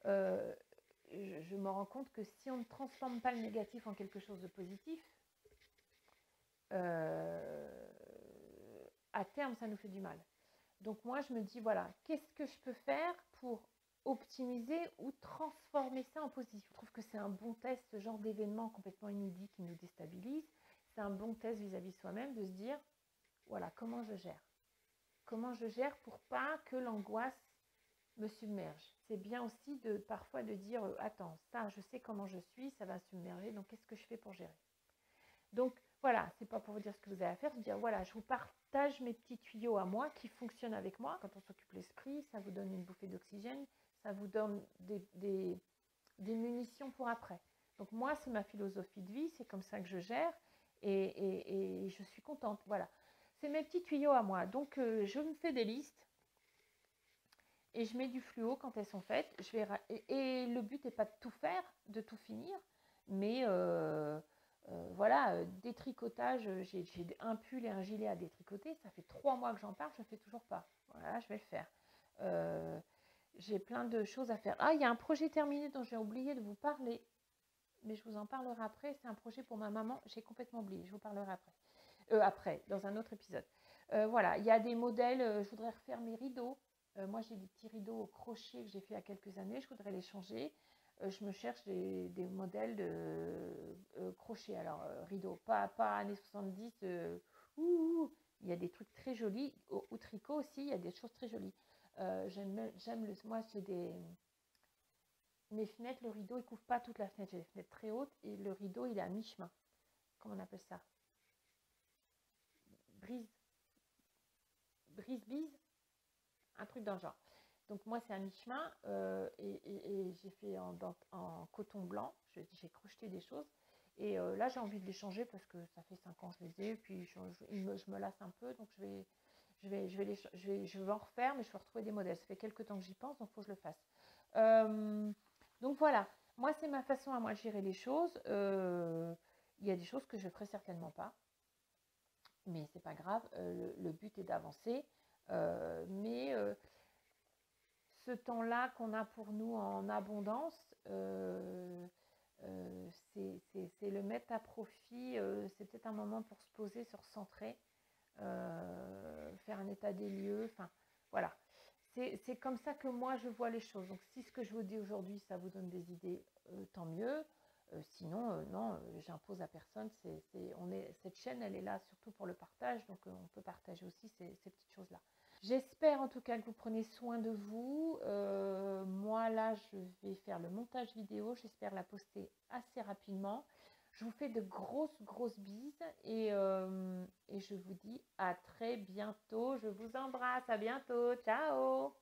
Speaker 1: Je me rends compte que si on ne transforme pas le négatif en quelque chose de positif, à terme, ça nous fait du mal. Donc moi, je me dis, voilà, qu'est-ce que je peux faire pour optimiser ou transformer ça en positif? Je trouve que c'est un bon test, ce genre d'événement complètement inédit qui nous déstabilise. C'est un bon test vis-à-vis de soi-même de se dire, voilà, comment je gère? Comment je gère pour pas que l'angoisse me submerge? C'est bien aussi parfois de dire, attends, ça, je sais comment je suis, ça va submerger, donc qu'est-ce que je fais pour gérer? Donc voilà, c'est pas pour vous dire ce que vous avez à faire, c'est dire voilà, je vous partage mes petits tuyaux à moi qui fonctionnent avec moi. Quand on s'occupe l'esprit, ça vous donne une bouffée d'oxygène, ça vous donne des munitions pour après. Donc moi, c'est ma philosophie de vie, c'est comme ça que je gère et je suis contente. Voilà, c'est mes petits tuyaux à moi. Donc je me fais des listes et je mets du fluo quand elles sont faites. Et le but n'est pas de tout faire, de tout finir, mais voilà, détricotage, j'ai un pull et un gilet à détricoter, ça fait 3 mois que j'en parle, je ne fais toujours pas. Voilà, je vais le faire. J'ai plein de choses à faire. Ah, il y a un projet terminé dont j'ai oublié de vous parler, mais je vous en parlerai après. C'est un projet pour ma maman, j'ai complètement oublié, je vous parlerai après. Après, dans un autre épisode. Voilà, il y a des modèles, je voudrais refaire mes rideaux. Moi, j'ai des petits rideaux au crochet que j'ai fait il y a quelques années, je voudrais les changer. Je me cherche des modèles de crochet. Alors, rideaux, pas années 70. Il y a des trucs très jolis. Au tricot aussi, il y a des choses très jolies. Moi, mes fenêtres, le rideau, il ne couvre pas toute la fenêtre. J'ai des fenêtres très hautes et le rideau, il est à mi-chemin. Comment on appelle ça? Brise-bise, un truc dans le genre. Donc moi c'est à mi-chemin et j'ai fait en coton blanc, j'ai crocheté des choses Et là, j'ai envie de les changer parce que ça fait 5 ans que je les ai. Et puis, je me lasse un peu. Donc, je vais en refaire, mais je vais retrouver des modèles. Ça fait quelques temps que j'y pense, donc il faut que je le fasse. Donc, voilà. Moi, c'est ma façon à moi de gérer les choses. Il y a des choses que je ne ferai certainement pas. Mais c'est pas grave. Le but est d'avancer. Mais ce temps-là qu'on a pour nous en abondance, c'est le mettre à profit. C'est peut-être un moment pour se poser, se recentrer, faire un état des lieux. Enfin, voilà. C'est comme ça que moi je vois les choses. Donc si ce que je vous dis aujourd'hui, ça vous donne des idées, tant mieux. Sinon, non, j'impose à personne. Cette chaîne, elle est là surtout pour le partage. Donc on peut partager aussi ces petites choses-là. J'espère en tout cas que vous prenez soin de vous. Moi là, je vais faire le montage vidéo. J'espère la poster assez rapidement. Je vous fais de grosses bises et je vous dis à très bientôt. Je vous embrasse. À bientôt. Ciao.